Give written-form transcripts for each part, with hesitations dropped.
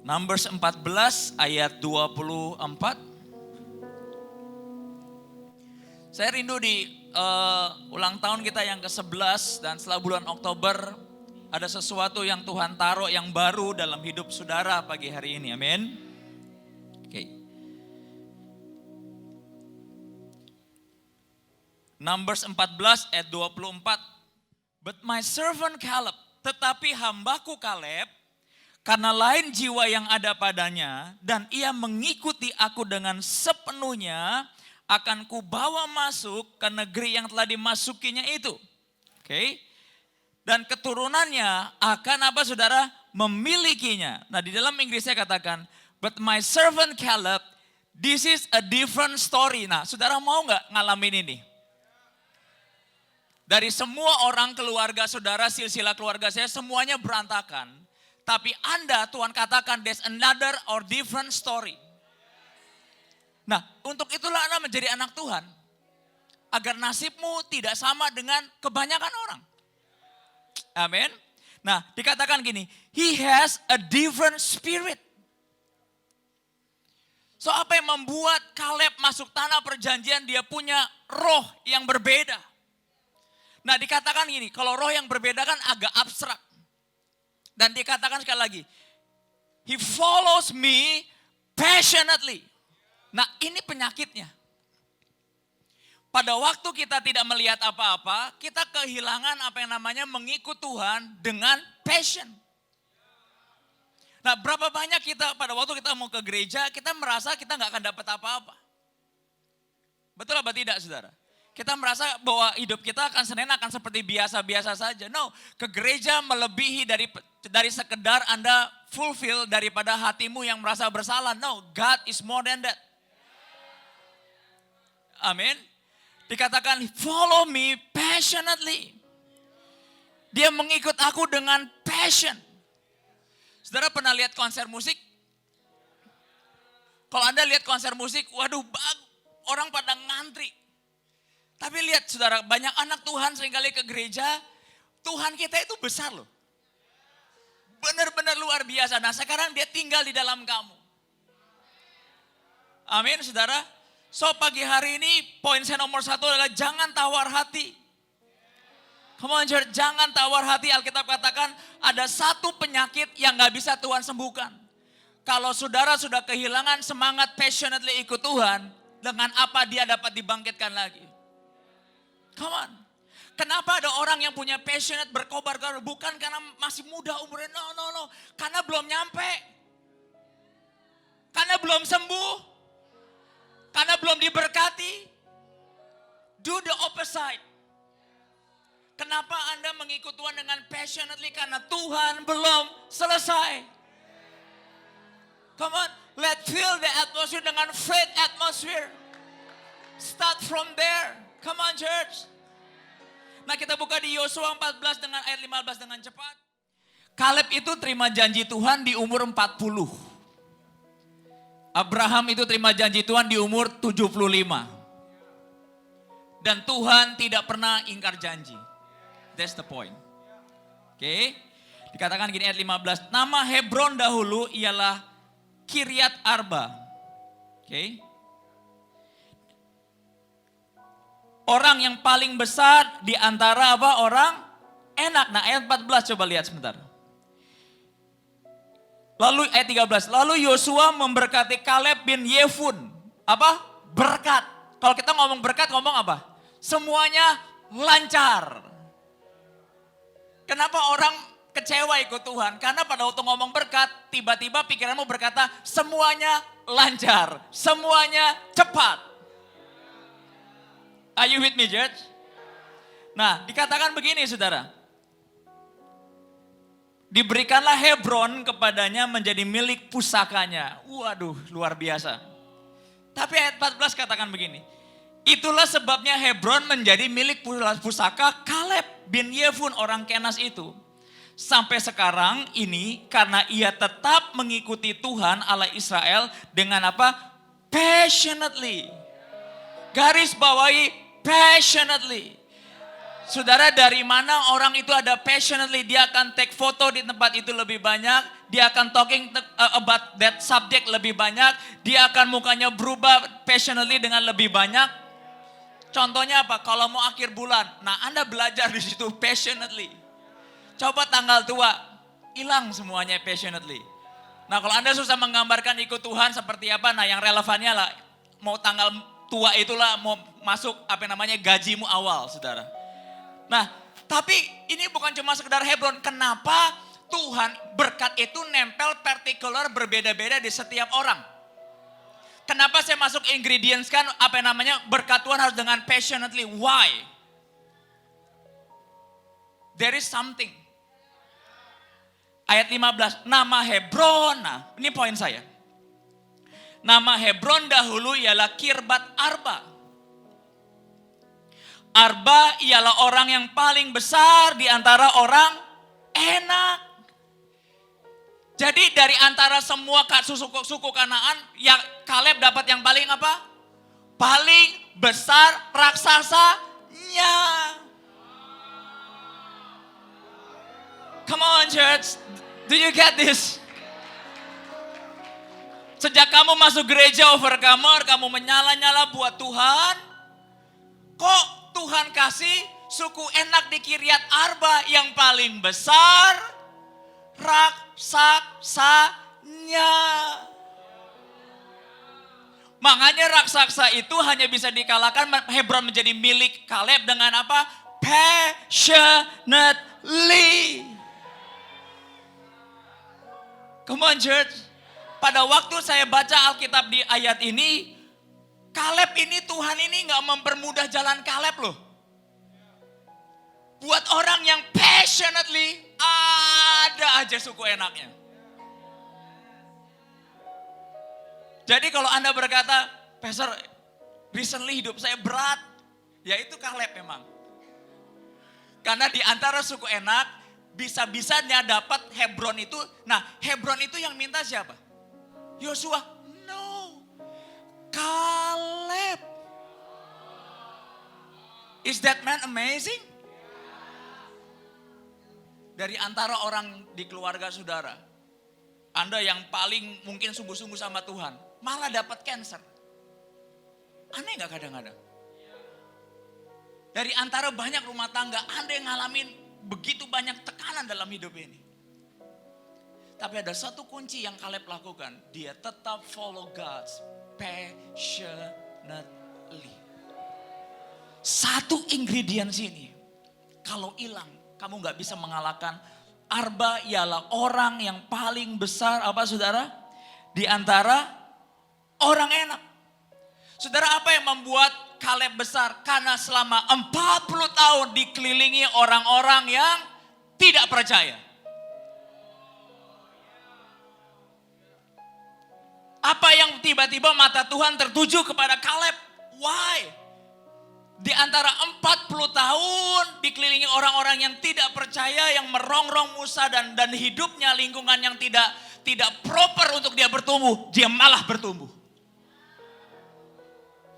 Numbers 14 ayat 24. Saya rindu di ulang tahun kita yang ke-11 dan setelah bulan Oktober ada sesuatu yang Tuhan taruh yang baru dalam hidup saudara pagi hari ini. Amin. Oke. Numbers 14 ayat 24. But my servant Caleb, tetapi hambaku Kaleb, karena lain jiwa yang ada padanya, dan ia mengikuti aku dengan sepenuhnya, akan kubawa masuk ke negeri yang telah dimasukinya itu. Oke. Dan keturunannya akan apa saudara? Memilikinya. Nah di dalam Inggrisnya katakan, but my servant Caleb, this is a different story. Nah saudara mau gak ngalamin ini? Dari semua orang keluarga saudara, silsilah keluarga saya, semuanya berantakan. Tapi Anda, Tuhan katakan, there's another or different story. Nah, untuk itulah Anda menjadi anak Tuhan. Agar nasibmu tidak sama dengan kebanyakan orang. Amin. Nah, dikatakan gini, he has a different spirit. So, apa yang membuat Kaleb masuk tanah perjanjian, dia punya roh yang berbeda. Nah, dikatakan gini, kalau roh yang berbeda kan agak abstrak. Dan dikatakan sekali lagi, he follows me passionately. Nah ini penyakitnya. Pada waktu kita tidak melihat apa-apa, kita kehilangan apa yang namanya mengikut Tuhan dengan passion. Nah berapa banyak kita pada waktu kita mau ke gereja, kita merasa kita gak akan dapat apa-apa. Betul apa tidak saudara? Kita merasa bahwa hidup kita akan Senin akan seperti biasa-biasa saja. No, ke gereja melebihi dari sekedar Anda fulfill daripada hatimu yang merasa bersalah. No, God is more than that. Amin. Dikatakan follow me passionately. Dia mengikut aku dengan passion. Saudara pernah lihat konser musik? Kalau Anda lihat konser musik, waduh orang pada ngantri. Tapi lihat saudara, banyak anak Tuhan seringkali ke gereja, Tuhan kita itu besar loh. Benar-benar luar biasa. Nah sekarang dia tinggal di dalam kamu. Amin saudara. So pagi hari ini poin saya nomor 1 adalah jangan tawar hati. Come on church, jangan tawar hati. Alkitab katakan ada satu penyakit yang gak bisa Tuhan sembuhkan. Kalau saudara sudah kehilangan semangat passionately ikut Tuhan, dengan apa dia dapat dibangkitkan lagi? Come on. Kenapa ada orang yang punya passionate berkobar-kobar? Bukan karena masih muda umurnya. No. Karena belum nyampe. Karena belum sembuh. Karena belum diberkati. Do the opposite. Kenapa Anda mengikut Tuhan dengan passionately? Karena Tuhan belum selesai. Come on. Let's fill the atmosphere dengan faith atmosphere. Start from there. Come on church. Nah kita buka di Yosua 14 dengan ayat 15 dengan cepat. Kaleb itu terima janji Tuhan di umur 40. Abraham itu terima janji Tuhan di umur 75. Dan Tuhan tidak pernah ingkar janji. That's the point. Oke. Dikatakan gini ayat 15. Nama Hebron dahulu ialah Kiryat Arba. Oke. Orang yang paling besar di antara apa? Orang enak. Nah ayat 14 coba lihat sebentar. Lalu ayat 13. Lalu Yosua memberkati Kaleb bin Yefun. Apa? Berkat. Kalau kita ngomong berkat ngomong apa? Semuanya lancar. Kenapa orang kecewa ikut Tuhan? Karena pada waktu ngomong berkat, tiba-tiba pikiranmu berkata semuanya lancar. Semuanya cepat. Are you with me, church? Nah, dikatakan begini, saudara. Diberikanlah Hebron kepadanya menjadi milik pusakanya. Waduh, luar biasa. Tapi ayat 14 katakan begini. Itulah sebabnya Hebron menjadi milik pusaka Kaleb bin Yefun orang Kenas itu. Sampai sekarang ini karena ia tetap mengikuti Tuhan Allah Israel dengan apa? Passionately. Garis bawahi passionately. Saudara, dari mana orang itu ada passionately, dia akan take foto di tempat itu lebih banyak, dia akan talking about that subject lebih banyak, dia akan mukanya berubah passionately dengan lebih banyak. Contohnya apa? Kalau mau akhir bulan, nah Anda belajar di situ passionately. Coba tanggal tua, hilang semuanya passionately. Nah kalau Anda susah menggambarkan ikut Tuhan seperti apa, nah yang relevannya lah, mau tanggal tua itulah mau masuk gajimu awal, saudara. Nah, tapi ini bukan cuma sekedar Hebron. Kenapa Tuhan berkat itu nempel partikular berbeda-beda di setiap orang? Kenapa saya masuk ingredients kan berkat Tuhan harus dengan passionately? Why? There is something. Ayat 15, nama Hebron. Nah, ini poin saya. Nama Hebron dahulu ialah Kirbat Arba. Arba ialah orang yang paling besar di antara orang Enak. Jadi dari antara semua suku Kanaan, yang Kaleb dapat yang paling apa? Paling besar raksasanya. Come on church, do you get this? Sejak kamu masuk gereja overcomer, kamu menyala-nyala buat Tuhan. Kok Tuhan kasih suku Enak di Kiryat Arba yang paling besar raksasanya. Makanya raksasa itu hanya bisa dikalahkan, Hebron menjadi milik Kaleb dengan apa? Passionately. Come on church. Pada waktu saya baca Alkitab di ayat ini, Kaleb ini, Tuhan ini gak mempermudah jalan Kaleb loh. Buat orang yang passionately, ada aja suku Enaknya. Jadi kalau Anda berkata, Pastor, recently hidup saya berat, ya itu Kaleb memang. Karena di antara suku Enak, bisa-bisanya dapat Hebron itu. Nah, Hebron itu yang minta siapa? Yosua. No. Kaleb. Is that man amazing? Dari antara orang di keluarga saudara, Anda yang paling mungkin sungguh-sungguh sama Tuhan, malah dapat cancer. Aneh gak kadang-kadang? Dari antara banyak rumah tangga, Anda yang ngalamin begitu banyak tekanan dalam hidup ini. Tapi ada satu kunci yang Kaleb lakukan, dia tetap follow God's passionately. Satu ingredients ini, kalau hilang, kamu gak bisa mengalahkan. Arba ialah orang yang paling besar, apa saudara? Di antara orang Enak. Saudara, apa yang membuat Kaleb besar? Karena selama 40 tahun dikelilingi orang-orang yang tidak percaya. Apa yang tiba-tiba mata Tuhan tertuju kepada Kaleb? Why? Di antara 40 tahun dikelilingi orang-orang yang tidak percaya, yang merongrong Musa dan hidupnya lingkungan yang tidak proper untuk dia bertumbuh, dia malah bertumbuh.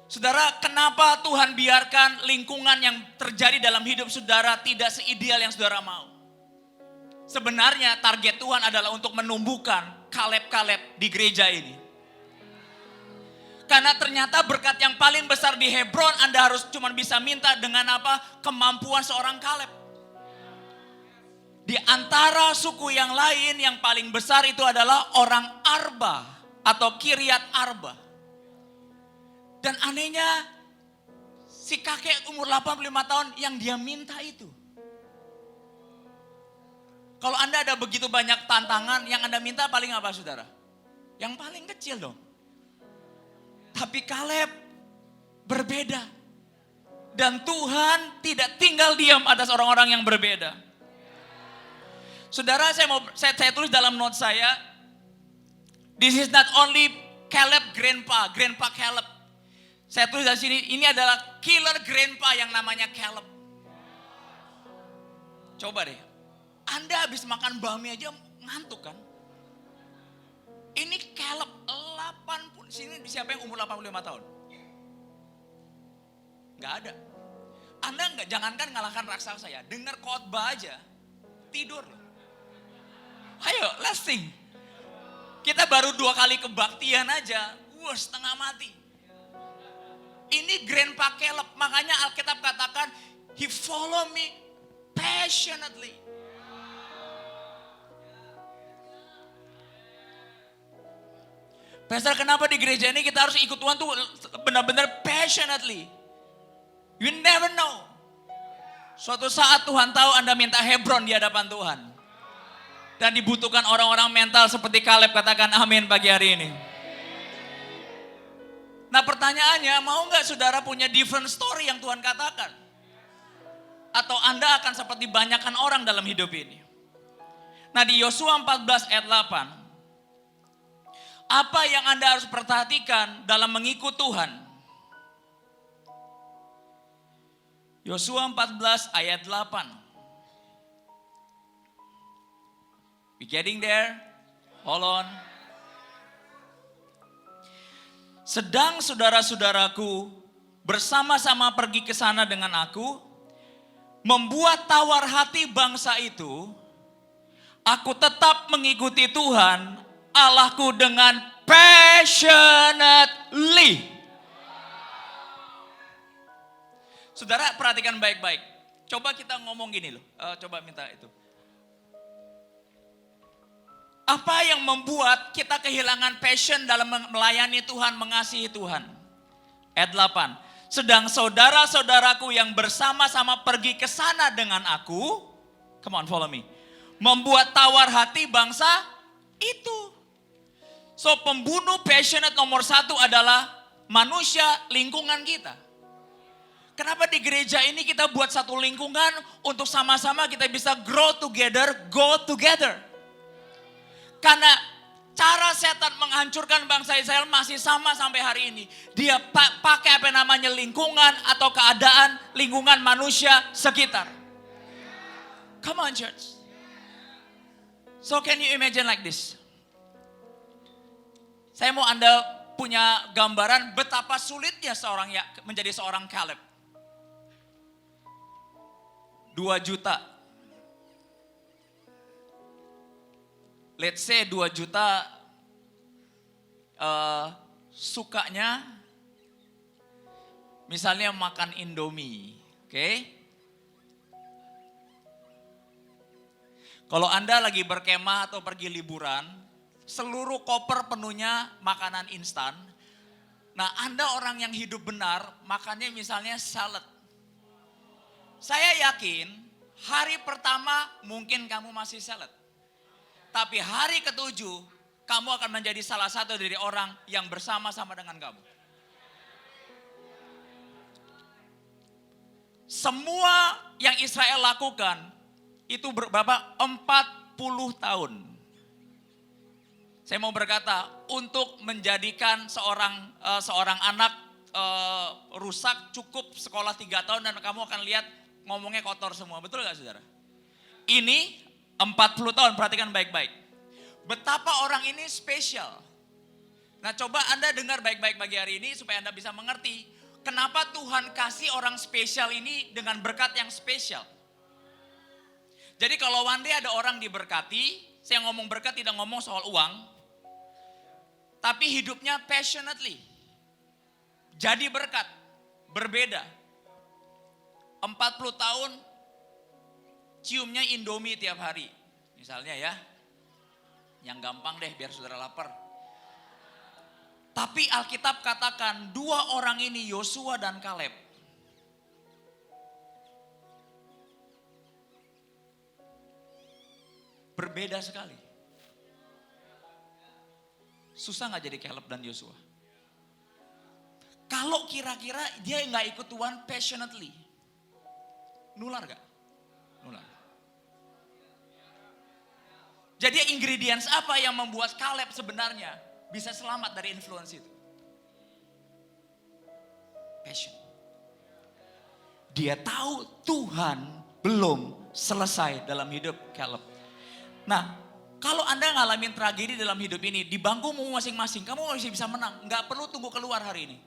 Saudara, kenapa Tuhan biarkan lingkungan yang terjadi dalam hidup saudara tidak seideal yang saudara mau? Sebenarnya target Tuhan adalah untuk menumbuhkan Kaleb-Kaleb di gereja ini. Karena ternyata berkat yang paling besar di Hebron, Anda harus cuma bisa minta dengan apa? Kemampuan seorang Kaleb. Di antara suku yang lain yang paling besar itu adalah orang Arba atau Kiryat Arba. Dan anehnya si kakek umur 85 tahun yang dia minta itu. Kalau Anda ada begitu banyak tantangan, yang Anda minta paling apa saudara? Yang paling kecil dong. Tapi Kaleb berbeda. Dan Tuhan tidak tinggal diam atas orang-orang yang berbeda. Saudara, saya tulis dalam note saya, this is not only Caleb grandpa Caleb. Saya tulis di sini, ini adalah killer grandpa yang namanya Caleb. Coba deh, Anda habis makan bakmi aja ngantuk kan? Ini Caleb 80, sini siapa yang umur 85 tahun? Gak ada. Anda jangankan ngalahkan raksasa ya, dengar khotbah aja, tidur loh. Ayo, let's sing. Kita baru 2 kali kebaktian aja, setengah mati. Ini Grandpa Caleb, makanya Alkitab katakan, he follow me passionately. Pastor, kenapa di gereja ini kita harus ikut Tuhan tuh benar-benar passionately? You never know. Suatu saat Tuhan tahu Anda minta Hebron di hadapan Tuhan. Dan dibutuhkan orang-orang mental seperti Caleb, katakan amin pagi hari ini. Nah pertanyaannya, mau gak saudara punya different story yang Tuhan katakan? Atau Anda akan seperti banyakkan orang dalam hidup ini? Nah di Yosua 14 ayat 8, apa yang Anda harus perhatikan dalam mengikut Tuhan? Yosua 14 ayat 8. We getting there? Hold on. Sedang saudara-saudaraku bersama-sama pergi ke sana dengan aku, membuat tawar hati bangsa itu, aku tetap mengikuti Tuhan Allahku dengan passionately. Saudara perhatikan baik-baik. Coba kita ngomong gini loh. Coba minta itu. Apa yang membuat kita kehilangan passion dalam melayani Tuhan, mengasihi Tuhan? Ayat 8. Sedang saudara-saudaraku yang bersama-sama pergi ke sana dengan aku, come on follow me, membuat tawar hati bangsa itu. So pembunuh passionate nomor 1 adalah manusia, lingkungan kita. Kenapa di gereja ini kita buat satu lingkungan untuk sama-sama kita bisa grow together, go together. Karena cara setan menghancurkan bangsa Israel masih sama sampai hari ini. Dia pakai apa namanya lingkungan atau keadaan lingkungan manusia sekitar. Come on church. So can you imagine like this? Saya mau Anda punya gambaran betapa sulitnya menjadi seorang Caleb. 2 juta. Let's say 2 juta sukanya misalnya makan Indomie, oke? Kalau Anda lagi berkemah atau pergi liburan, seluruh koper penuhnya makanan instan. Nah Anda orang yang hidup benar, makannya misalnya salad. Saya yakin hari pertama mungkin kamu masih salad. Tapi hari ke-7 kamu akan menjadi salah satu dari orang yang bersama-sama dengan kamu. Semua yang Israel lakukan itu berapa? 40 tahun. Saya mau berkata, untuk menjadikan seorang anak rusak cukup sekolah 3 tahun dan kamu akan lihat ngomongnya kotor semua. Betul gak saudara? Ini 40 tahun, perhatikan baik-baik. Betapa orang ini spesial. Nah coba Anda dengar baik-baik pagi hari ini supaya Anda bisa mengerti. Kenapa Tuhan kasih orang spesial ini dengan berkat yang spesial. Jadi kalau one day ada orang diberkati, saya ngomong berkat tidak ngomong soal uang. Tapi hidupnya passionately. Jadi berkat, berbeda. 40 tahun ciumnya Indomie tiap hari. Misalnya ya, yang gampang deh biar saudara lapar. Tapi Alkitab katakan 2 orang ini Yosua dan Caleb. Berbeda sekali. Susah gak jadi Caleb dan Yosua? Kalau kira-kira dia gak ikut Tuhan passionately. Nular gak? Nular. Jadi ingredients apa yang membuat Caleb sebenarnya bisa selamat dari influence itu? Passion. Dia tahu Tuhan belum selesai dalam hidup Caleb. Nah, kalau Anda ngalamin tragedi dalam hidup ini, di bangkumu masing-masing, kamu masih bisa menang. Nggak perlu tunggu keluar hari ini.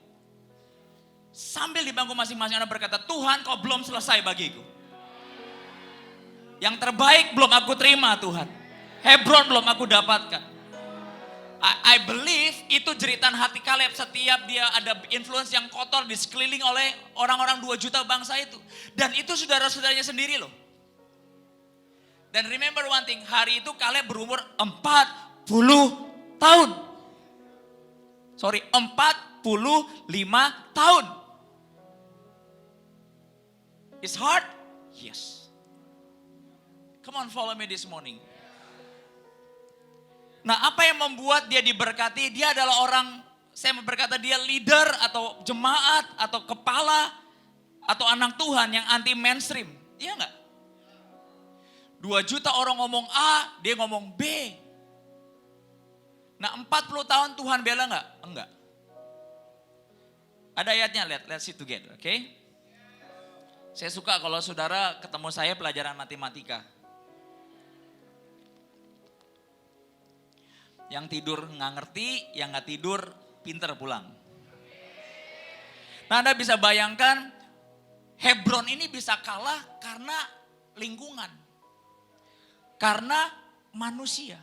Sambil di bangku masing-masing Anda berkata, Tuhan kau belum selesai bagiku. Yang terbaik belum aku terima Tuhan. Hebron belum aku dapatkan. I believe itu jeritan hati Kaleb setiap dia ada influence yang kotor di sekeliling oleh orang-orang 2 juta bangsa itu. Dan itu saudara-saudaranya sendiri loh. Dan remember one thing, hari itu Kaleb berumur 40 tahun. Sorry, 45 tahun. It's hard? Yes. Come on, follow me this morning. Nah, apa yang membuat dia diberkati? Dia adalah orang, saya berkata dia leader atau jemaat atau kepala atau anak Tuhan yang anti mainstream. Iya enggak? 2 juta orang ngomong A, dia ngomong B. Nah, 40 tahun Tuhan bela enggak? Enggak. Ada ayatnya, let's see together, oke? Saya suka kalau saudara ketemu saya pelajaran matematika. Yang tidur nggak ngerti, yang nggak tidur pinter pulang. Nah, Anda bisa bayangkan Hebron ini bisa kalah karena lingkungan. Karena manusia.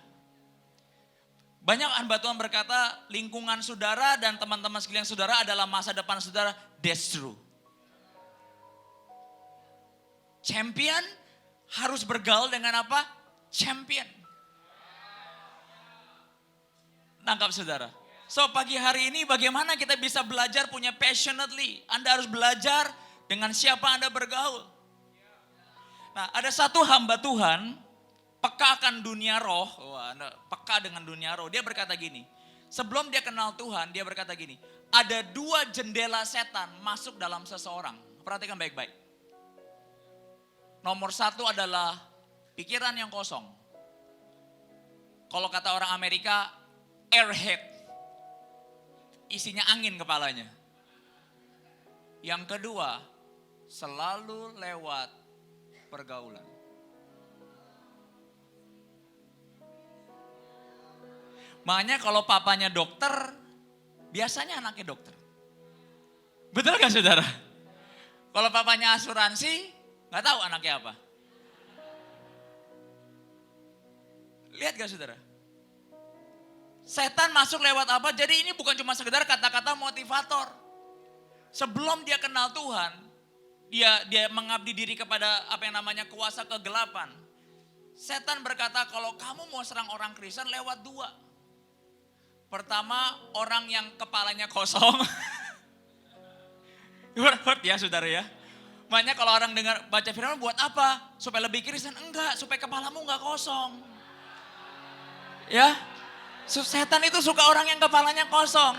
Banyak hamba Tuhan berkata lingkungan saudara dan teman-teman sekalian saudara adalah masa depan saudara. That's true. Champion harus bergaul dengan apa? Champion. Tangkap saudara. So pagi hari ini bagaimana kita bisa belajar punya passionately. Anda harus belajar dengan siapa Anda bergaul. Nah, ada satu hamba Tuhan peka akan dunia roh. Wah, peka dengan dunia roh. Dia berkata gini. Sebelum dia kenal Tuhan, dia berkata gini. Ada 2 jendela setan masuk dalam seseorang. Perhatikan baik-baik. Nomor 1 adalah pikiran yang kosong. Kalau kata orang Amerika, airhead. Isinya angin kepalanya. Yang kedua, selalu lewat pergaulan. Makanya kalau papanya dokter, biasanya anaknya dokter. Betul gak saudara? Kalau papanya asuransi, gak tahu anaknya apa. Lihat gak saudara? Setan masuk lewat apa? Jadi ini bukan cuma sekedar kata-kata motivator. Sebelum dia kenal Tuhan, dia mengabdi diri kepada apa yang namanya kuasa kegelapan. Setan berkata kalau kamu mau serang orang Kristen lewat 2. Pertama, orang yang kepalanya kosong. Hurt ya saudara ya. Makanya kalau orang dengar baca firman buat apa? Supaya lebih Kristen? Enggak, supaya kepalamu enggak kosong. Ya. Setan itu suka orang yang kepalanya kosong.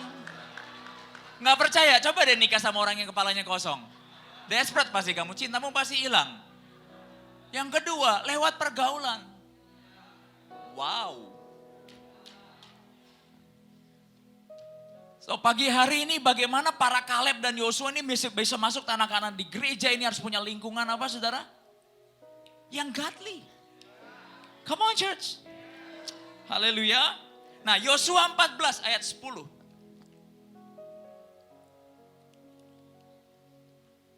Nggak percaya, coba deh nikah sama orang yang kepalanya kosong. Desperate pasti kamu, cintamu pasti hilang. Yang kedua, lewat pergaulan. Wow. So pagi hari ini bagaimana para Kaleb dan Yosua ini bisa masuk tanah Kanaan di gereja ini harus punya lingkungan apa saudara? Yang godly. Come on church. Haleluya. Nah, Yosua 14 ayat 10.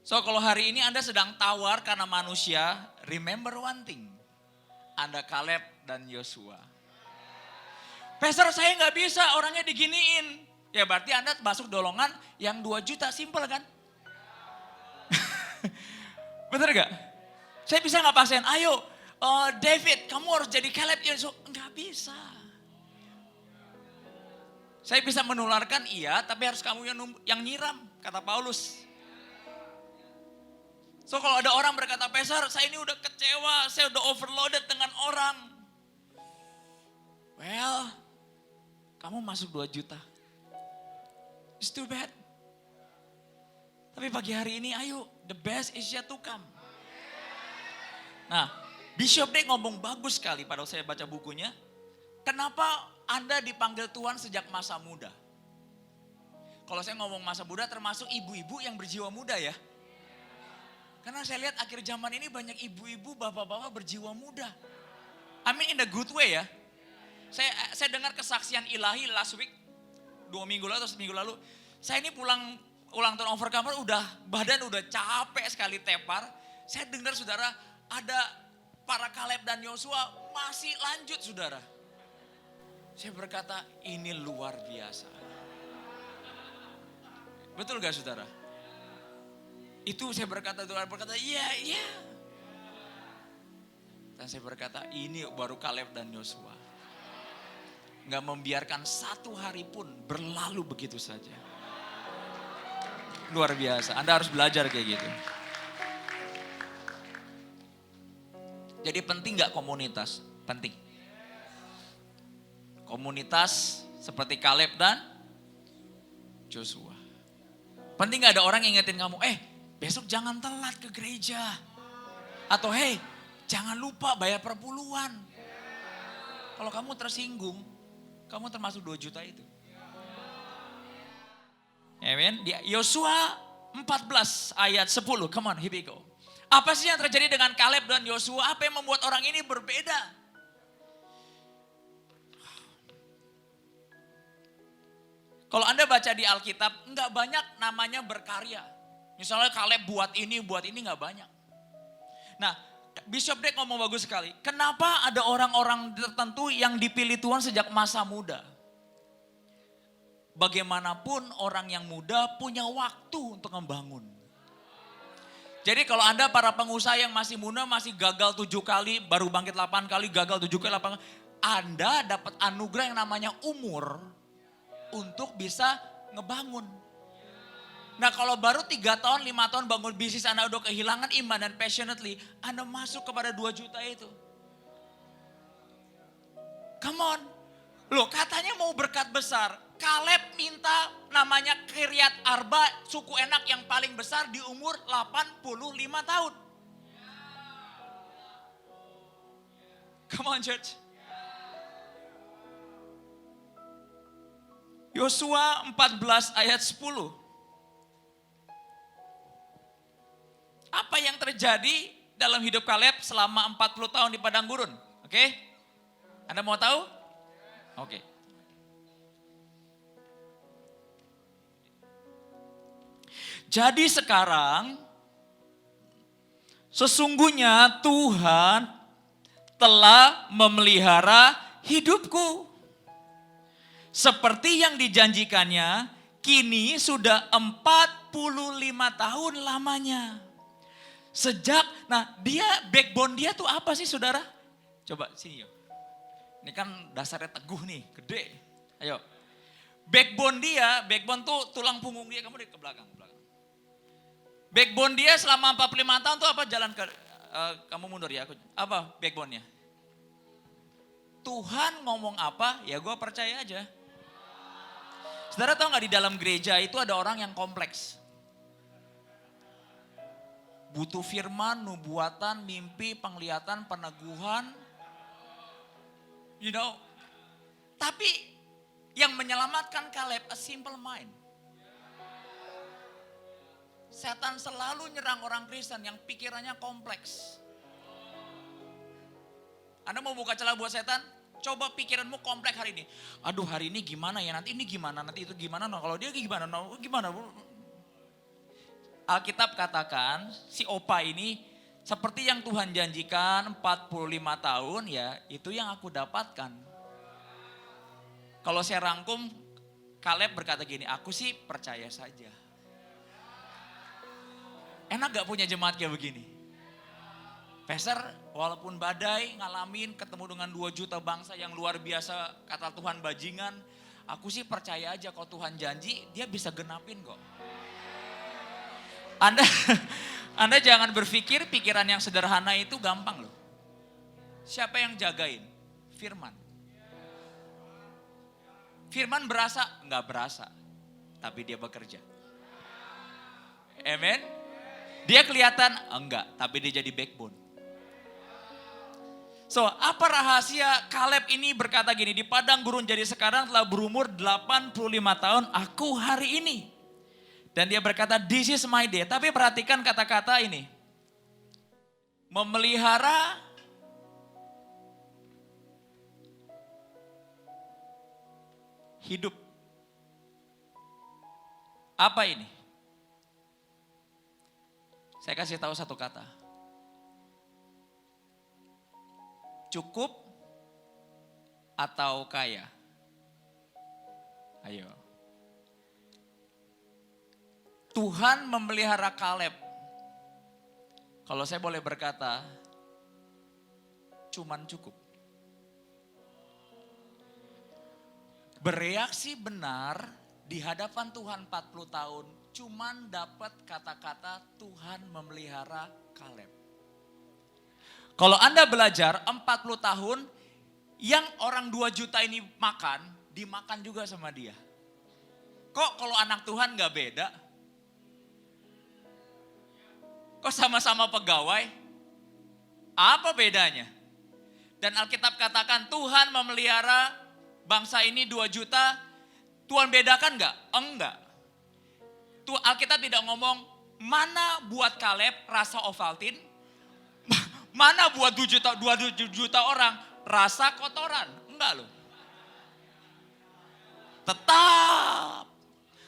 So, kalau hari ini Anda sedang tawar karena manusia, remember one thing. Anda Kaleb dan Yosua. Pastor saya nggak bisa, orangnya diginiin. Ya berarti Anda masuk golongan yang 2 juta, simple kan? Bener gak? Saya bisa nggak paksain, ayo David kamu harus jadi Kaleb. Yosua, nggak bisa. Saya bisa menularkan iya, tapi harus kamu yang nyiram, kata Paulus. So kalau ada orang berkata, Pastor saya ini udah kecewa, saya udah overloaded dengan orang. Well, kamu masuk 2 juta. It's too bad. Tapi pagi hari ini ayo, the best is yet to come. Nah, Bishop Day ngomong bagus sekali pada saya baca bukunya. Kenapa Anda dipanggil Tuhan sejak masa muda? Kalau saya ngomong masa muda termasuk ibu-ibu yang berjiwa muda ya. Karena saya lihat akhir zaman ini banyak ibu-ibu, bapak-bapak berjiwa muda. I mean in the good way ya. Saya dengar kesaksian ilahi last week, 2 minggu lalu atau seminggu lalu. Saya ini pulang ulang tahun overcomer badan udah capek sekali tepar. Saya dengar saudara ada para Kaleb dan Yosua masih lanjut saudara. Saya berkata ini luar biasa. Betul gak saudara? Itu saya berkata, Tuhan berkata iya. Dan saya berkata ini baru Kaleb dan Yosua. Gak membiarkan satu hari pun berlalu begitu saja. Luar biasa, Anda harus belajar kayak gitu. Jadi penting gak komunitas? Penting. Komunitas seperti Kaleb dan Joshua. Penting gak ada orang yang ingetin kamu, besok jangan telat ke gereja. Atau jangan lupa bayar perpuluhan. Kalau kamu tersinggung, kamu termasuk 2 juta itu. Amen. Di Yosua 14 ayat 10. Come on, here we go. Apa sih yang terjadi dengan Kaleb dan Yosua? Apa yang membuat orang ini berbeda? Kalau Anda baca di Alkitab, enggak banyak namanya berkarya. Misalnya Kaleb buat ini enggak banyak. Nah, Bishop Dek ngomong bagus sekali. Kenapa ada orang-orang tertentu yang dipilih Tuhan sejak masa muda? Bagaimanapun orang yang muda punya waktu untuk membangun. Jadi kalau Anda para pengusaha yang masih muda, masih gagal 7 kali, baru bangkit 8 kali, gagal 7 kali, 8 kali. Anda dapat anugerah yang namanya umur untuk bisa ngebangun. Nah kalau baru 3 tahun, 5 tahun bangun bisnis Anda udah kehilangan iman dan passionately, Anda masuk kepada 2 juta itu. Come on. Loh katanya mau berkat besar. Kaleb minta namanya Kiryat Arba, suku Enak yang paling besar di umur 85 tahun. Come on church. Yosua 14 ayat 10. Apa yang terjadi dalam hidup Kaleb selama 40 tahun di padang gurun? Oke? Anda mau tahu? Oke. Jadi sekarang sesungguhnya Tuhan telah memelihara hidupku. Seperti yang dijanjikannya, kini sudah 45 tahun lamanya. Backbone dia tuh apa sih saudara? Coba sini yuk. Ini kan dasarnya teguh nih, gede. Ayo. Backbone tuh tulang punggung dia, kamu ke belakang. Backbone dia selama 45 tahun tuh apa? Jalan ke, kamu mundur ya. Apa backbone-nya? Tuhan ngomong apa, ya gue percaya aja. Saudara tahu gak di dalam gereja itu ada orang yang kompleks. Butuh firman, nubuatan, mimpi, penglihatan, peneguhan. Tapi yang menyelamatkan Kaleb, a simple mind. Setan selalu nyerang orang Kristen yang pikirannya kompleks. Anda mau buka celah buat setan? Coba pikiranmu kompleks hari ini. Aduh hari ini gimana ya, nanti ini gimana, nanti itu gimana, kalau dia gimana, gimana. Alkitab katakan si Opa ini seperti yang Tuhan janjikan 45 tahun ya itu yang aku dapatkan. Kalau saya rangkum, Kaleb berkata gini, aku sih percaya saja. Enak gak punya jemaat kayak begini? Pastor, walaupun badai ngalamin ketemu dengan 2 juta bangsa yang luar biasa, kata Tuhan bajingan, aku sih percaya aja kalau Tuhan janji, dia bisa genapin kok. Anda jangan berpikir pikiran yang sederhana itu gampang loh. Siapa yang jagain? Firman. Firman berasa? Enggak berasa, tapi dia bekerja. Amen. Dia kelihatan? Enggak, tapi dia jadi backbone. So, apa rahasia Kaleb ini berkata gini, di padang gurun jadi sekarang telah berumur 85 tahun, aku hari ini. Dan dia berkata, this is my day. Tapi perhatikan kata-kata ini. Memelihara hidup. Apa ini? Saya kasih tahu satu kata. Cukup atau kaya? Ayo. Tuhan memelihara Kaleb. Kalau saya boleh berkata, cuman cukup. Bereaksi benar di hadapan Tuhan 40 tahun, cuman dapat kata-kata Tuhan memelihara Kaleb. Kalau Anda belajar 40 tahun, yang orang 2 juta ini makan, dimakan juga sama dia. Kok kalau anak Tuhan gak beda? Kok sama-sama pegawai? Apa bedanya? Dan Alkitab katakan Tuhan memelihara bangsa ini 2 juta. Tuhan bedakan gak? Enggak. Alkitab tidak ngomong mana buat Kaleb rasa Ovaltine, mana buat 2 juta orang rasa kotoran. Enggak loh. Tetap.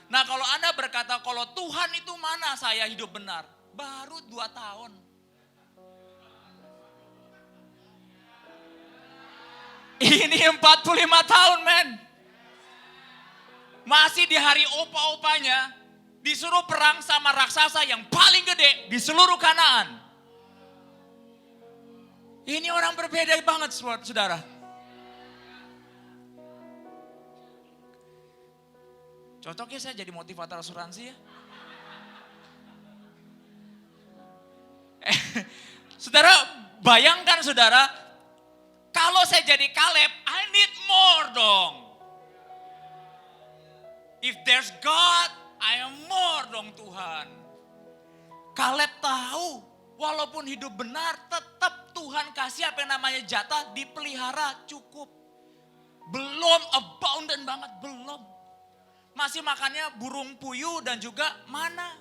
Nah kalau Anda berkata kalau Tuhan itu mana saya hidup benar. Baru 2 tahun. Ini 45 tahun men. Masih di hari opa-opanya disuruh perang sama raksasa yang paling gede di seluruh Kanaan. Ini orang berbeda banget saudara. Cocoknya saya jadi motivator asuransi ya. Saudara, bayangkan saudara, kalau saya jadi Kaleb, I need more dong. If there's God, I am more dong Tuhan. Kaleb tahu, walaupun hidup benar, tetap Tuhan kasih apa yang namanya jatah, dipelihara cukup. Belum abundant banget, belum. Masih makannya burung puyuh dan juga mana.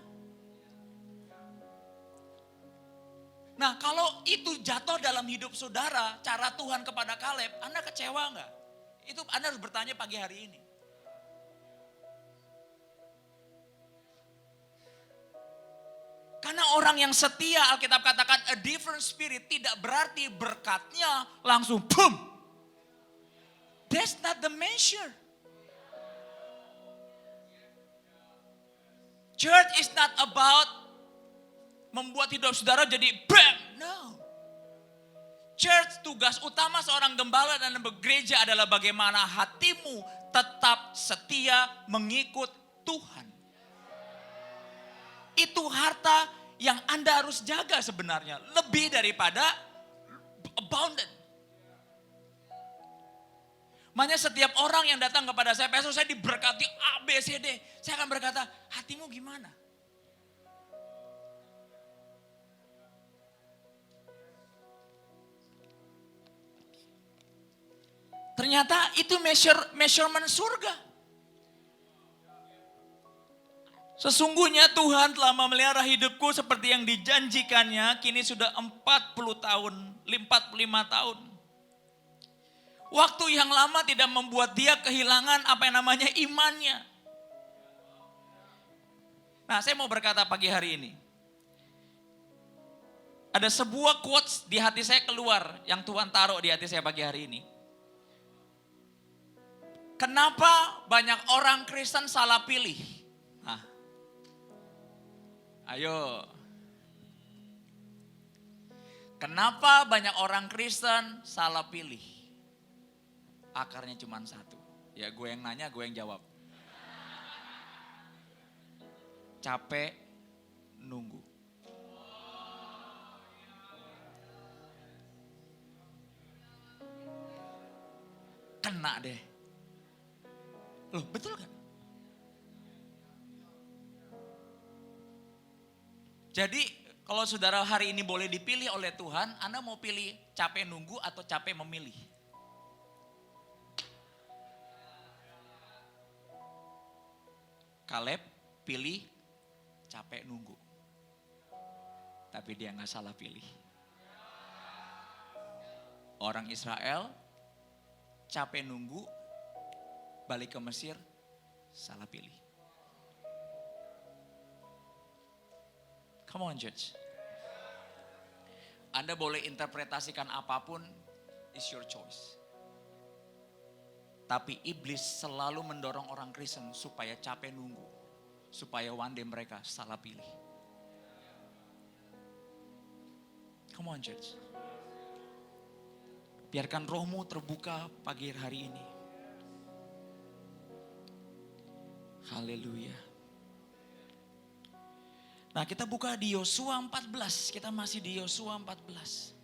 Nah kalau itu jatuh dalam hidup saudara, cara Tuhan kepada Kaleb, Anda kecewa enggak? Itu Anda harus bertanya pagi hari ini. Karena orang yang setia, Alkitab katakan a different spirit, tidak berarti berkatnya langsung boom. That's not the measure. Church is not about membuat hidup saudara jadi bam. No. Church, tugas utama seorang gembala dan bergereja adalah bagaimana hatimu tetap setia mengikut Tuhan. Itu harta yang Anda harus jaga sebenarnya. Lebih daripada abundant. Makanya setiap orang yang datang kepada saya, Pastor saya diberkati A, B, C, D. Saya akan berkata, hatimu gimana? Ternyata itu measurement surga. Sesungguhnya Tuhan telah memelihara hidupku seperti yang dijanjikannya. Kini sudah 40 tahun, 45 tahun. Waktu yang lama tidak membuat dia kehilangan apa yang namanya imannya. Nah saya mau berkata pagi hari ini. Ada sebuah quotes di hati saya keluar yang Tuhan taruh di hati saya pagi hari ini. Kenapa banyak orang Kristen salah pilih? Nah, ayo. Kenapa banyak orang Kristen salah pilih? Akarnya cuma satu. Ya gue yang nanya, gue yang jawab. Capek nunggu. Kena deh. Loh betul kan? Jadi kalau saudara hari ini boleh dipilih oleh Tuhan, Anda mau pilih capek nunggu atau capek memilih? Kaleb pilih capek nunggu. Tapi dia gak salah pilih. Orang Israel capek nunggu, balik ke Mesir, salah pilih. Come on church. Anda boleh interpretasikan apapun, is your choice. Tapi iblis selalu mendorong orang Kristen supaya capek nunggu. Supaya one day mereka salah pilih. Come on church. Biarkan rohmu terbuka pagi hari ini. Haleluya. Nah, kita buka di Yosua 14. Kita masih di Yosua 14.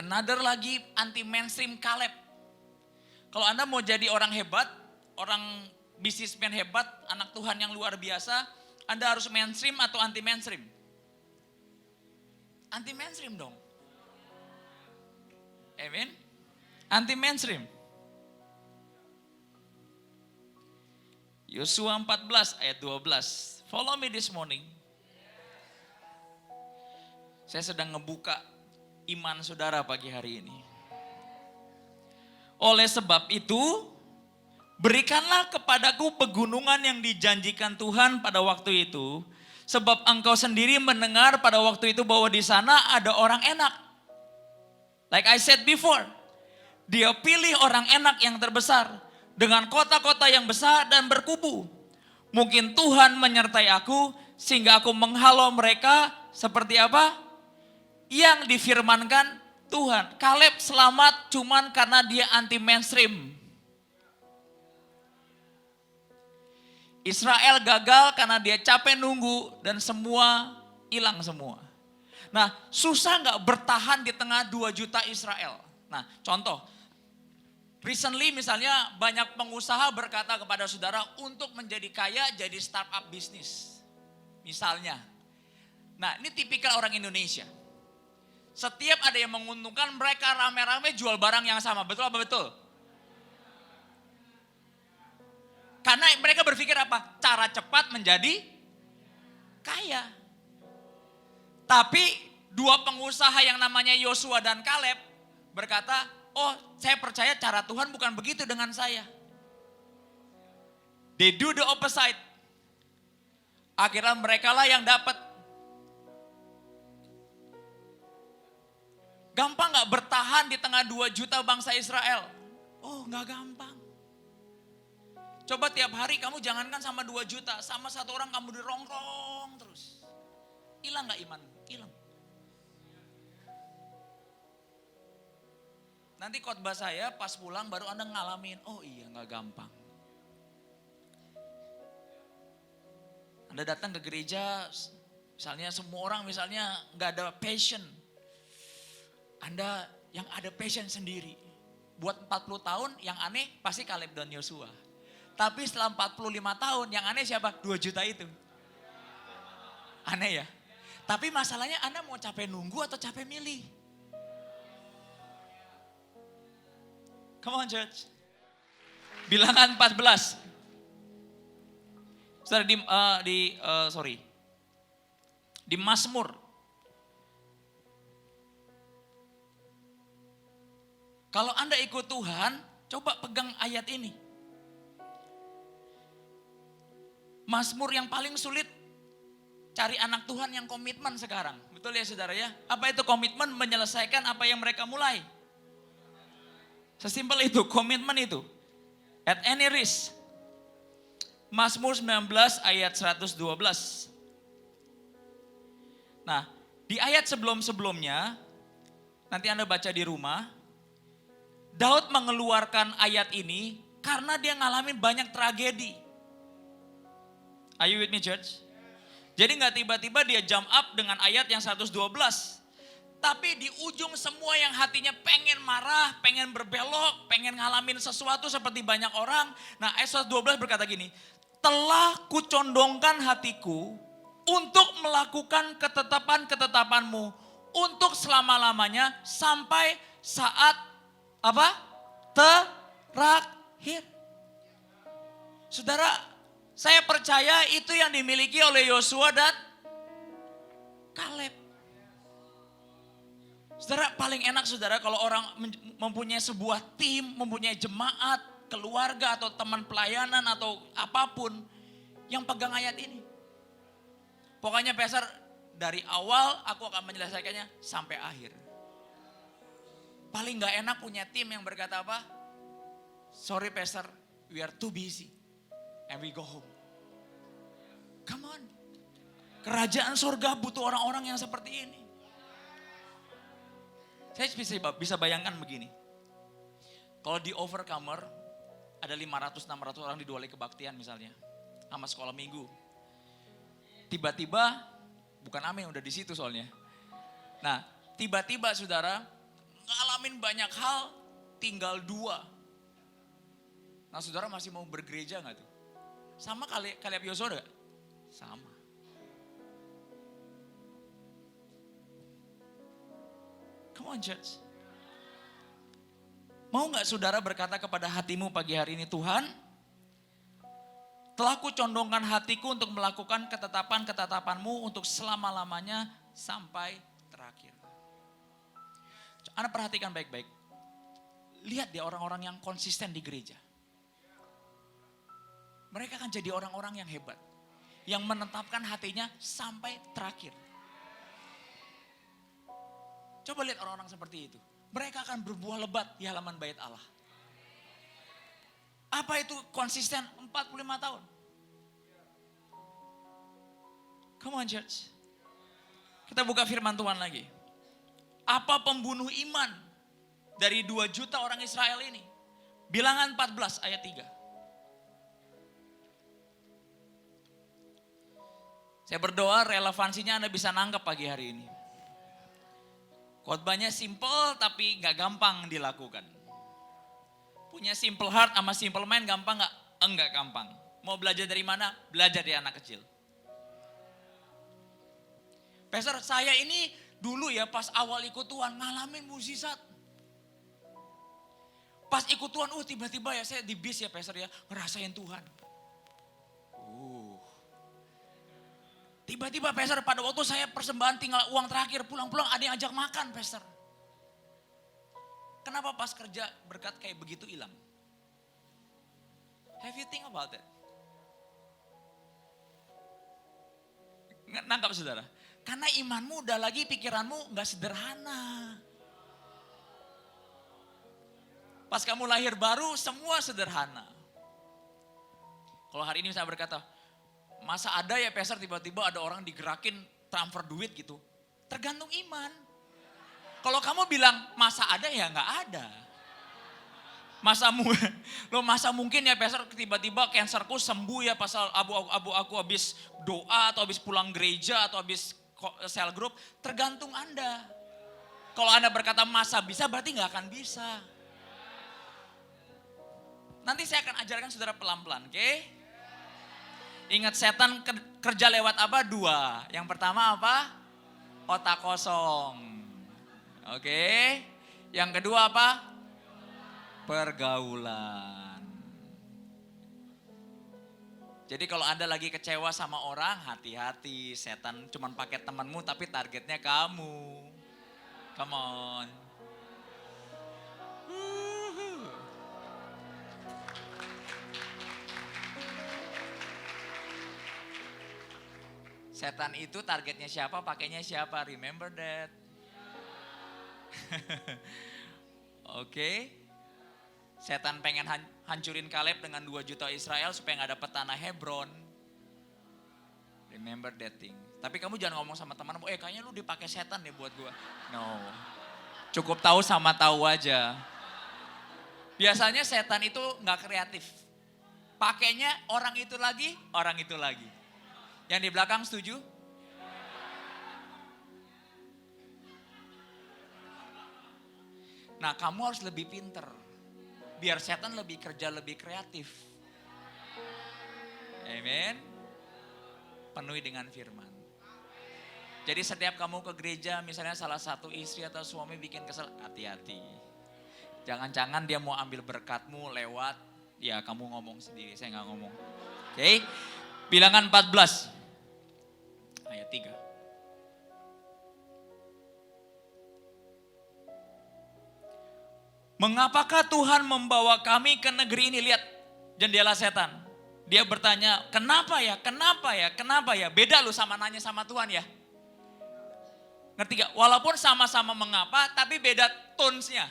Another lagi anti mainstream Kaleb. Kalau Anda mau jadi orang hebat, orang bisnismen hebat, anak Tuhan yang luar biasa, Anda harus mainstream atau anti mainstream? Anti mainstream dong. Amen. Anti mainstream. Yosua 14 ayat 12. Follow me this morning. Saya sedang ngebuka iman saudara pagi hari ini. Oleh sebab itu, berikanlah kepadaku pegunungan yang dijanjikan Tuhan pada waktu itu. Sebab engkau sendiri mendengar pada waktu itu bahwa di sana ada orang enak. Like I said before, dia pilih orang enak yang terbesar. Dengan kota-kota yang besar dan berkubu. Mungkin Tuhan menyertai aku sehingga aku menghalau mereka seperti apa? Yang difirmankan Tuhan. Kaleb selamat cuman karena dia anti mainstream. Israel gagal karena dia capek nunggu dan semua hilang semua. Nah, susah gak bertahan di tengah 2 juta Israel? Nah, contoh. Recently misalnya banyak pengusaha berkata kepada saudara untuk menjadi kaya jadi startup bisnis. Misalnya. Nah, ini tipikal orang Indonesia. Setiap ada yang menguntungkan mereka rame-rame jual barang yang sama. Betul apa betul? Karena mereka berpikir apa? Cara cepat menjadi kaya. Tapi 2 pengusaha yang namanya Yosua dan Kaleb berkata, oh, saya percaya cara Tuhan bukan begitu dengan saya. They do the opposite. Akhirnya mereka lah yang dapat. Gampang gak bertahan di tengah 2 juta bangsa Israel? Oh, gak gampang. Coba tiap hari kamu jangankan sama 2 juta, sama 1 orang kamu dirongrong terus. Hilang gak imanmu? Hilang. Nanti khotbah saya pas pulang baru Anda ngalamin, oh iya gak gampang. Anda datang ke gereja, misalnya semua orang misalnya gak ada passion. Anda yang ada passion sendiri. Buat 40 tahun yang aneh pasti Kaleb dan Yosua. Tapi setelah 45 tahun yang aneh siapa? 2 juta itu. Aneh ya. Tapi masalahnya Anda mau capek nunggu atau capek milih? Come on church. Bilangan 14. Saudara di Mazmur. Kalau Anda ikut Tuhan, coba pegang ayat ini. Mazmur yang paling sulit cari anak Tuhan yang komitmen sekarang. Betul ya saudara ya? Apa itu komitmen? Menyelesaikan apa yang mereka mulai. Sesimpel itu, komitmen itu. At any risk. Mazmur 19 ayat 112. Nah, di ayat sebelum-sebelumnya, nanti Anda baca di rumah, Daud mengeluarkan ayat ini karena dia ngalamin banyak tragedi. Are you with me church? Jadi gak tiba-tiba dia jump up dengan ayat yang 112. Tapi di ujung semua yang hatinya pengen marah, pengen berbelok, pengen ngalamin sesuatu seperti banyak orang. Nah ayat 112 berkata gini, telah kucondongkan hatiku untuk melakukan ketetapan-ketetapanmu untuk selama-lamanya sampai saat apa? Terakhir. Saudara, saya percaya itu yang dimiliki oleh Yosua dan Kaleb. Saudara, paling enak saudara kalau orang mempunyai sebuah tim, mempunyai jemaat, keluarga atau teman pelayanan atau apapun yang pegang ayat ini. Pokoknya pastor, dari awal aku akan menyelesaikannya sampai akhir. Paling gak enak punya tim yang berkata apa? Sorry pastor, we are too busy and we go home. Come on. Kerajaan surga butuh orang-orang yang seperti ini. Saya bisa bayangkan begini. Kalau di Overcomer, ada 500-600 orang di 2 Lei Kebaktian misalnya. Sama sekolah minggu. Tiba-tiba, bukan amin udah di situ soalnya. Nah, tiba-tiba saudara, ngalamin banyak hal, tinggal 2. Nah saudara masih mau bergereja gak tuh? Sama Kaleb Yosua gak? Sama. Come on church. Mau gak saudara berkata kepada hatimu pagi hari ini, Tuhan, telah kucondongkan hatiku untuk melakukan ketetapan-ketetapanmu untuk selama-lamanya sampai terakhir. Anda perhatikan baik-baik. Lihat dia orang-orang yang konsisten di gereja. Mereka akan jadi orang-orang yang hebat. Yang menetapkan hatinya sampai terakhir. Coba lihat orang-orang seperti itu. Mereka akan berbuah lebat di halaman bait Allah. Apa itu konsisten 45 tahun? Come on church. Kita buka firman Tuhan lagi. Apa pembunuh iman dari 2 juta orang Israel ini? Bilangan 14 ayat 3. Saya berdoa relevansinya Anda bisa nangkep pagi hari ini. Khotbahnya simple tapi gak gampang dilakukan. Punya simple heart sama simple mind gampang gak? Enggak gampang. Mau belajar dari mana? Belajar dari anak kecil. Pastor, saya ini dulu ya pas awal ikut Tuhan ngalamin mukjizat. Pas ikut Tuhan, tiba-tiba ya saya di bis ya Pastor ya, ngerasain Tuhan. Tiba-tiba Pastor pada waktu saya persembahan tinggal uang terakhir, pulang-pulang ada yang ajak makan Pastor. Kenapa pas kerja berkat kayak begitu hilang? Have you think about that? Nangkap saudara? Karena imanmu udah lagi pikiranmu gak sederhana. Pas kamu lahir baru semua sederhana. Kalau hari ini saya berkata, masa ada ya Pastor tiba-tiba ada orang digerakin transfer duit gitu. Tergantung iman. Kalau kamu bilang masa ada ya gak ada. Masa mungkin ya Pastor tiba-tiba cancerku sembuh ya pasal aku habis doa atau habis pulang gereja atau habis cell group. Tergantung Anda. Kalau Anda berkata masa bisa berarti gak akan bisa. Nanti saya akan ajarkan saudara pelan-pelan, oke? Ingat setan kerja lewat apa? 2. Yang pertama apa? Otak kosong. Oke. Yang kedua apa? Pergaulan. Jadi kalau Anda lagi kecewa sama orang, hati-hati. Setan cuma pakai temanmu tapi targetnya kamu. Come on. Setan itu targetnya siapa, pakainya siapa, remember that. Oke. Setan pengen hancurin Kaleb dengan 2 juta Israel supaya gak dapet tanah Hebron. Remember that thing. Tapi kamu jangan ngomong sama temanmu, kayaknya lu dipakai setan deh buat gua. No. Cukup tahu sama tahu aja. Biasanya setan itu gak kreatif. Pakainya orang itu lagi, orang itu lagi. Yang di belakang setuju? Nah kamu harus lebih pinter. Biar setan lebih kerja lebih kreatif. Amen. Penuhi dengan firman. Jadi setiap kamu ke gereja misalnya salah satu istri atau suami bikin kesel, hati-hati. Jangan-jangan dia mau ambil berkatmu lewat, ya kamu ngomong sendiri, saya gak ngomong. Oke. Bilangan 14 ayat 3. Mengapakah Tuhan membawa kami ke negeri ini? Lihat jendela setan. Dia bertanya, kenapa ya, kenapa ya, kenapa ya. Beda lu sama nanya sama Tuhan ya. Ngerti gak? Walaupun sama-sama mengapa, tapi beda tones-nya.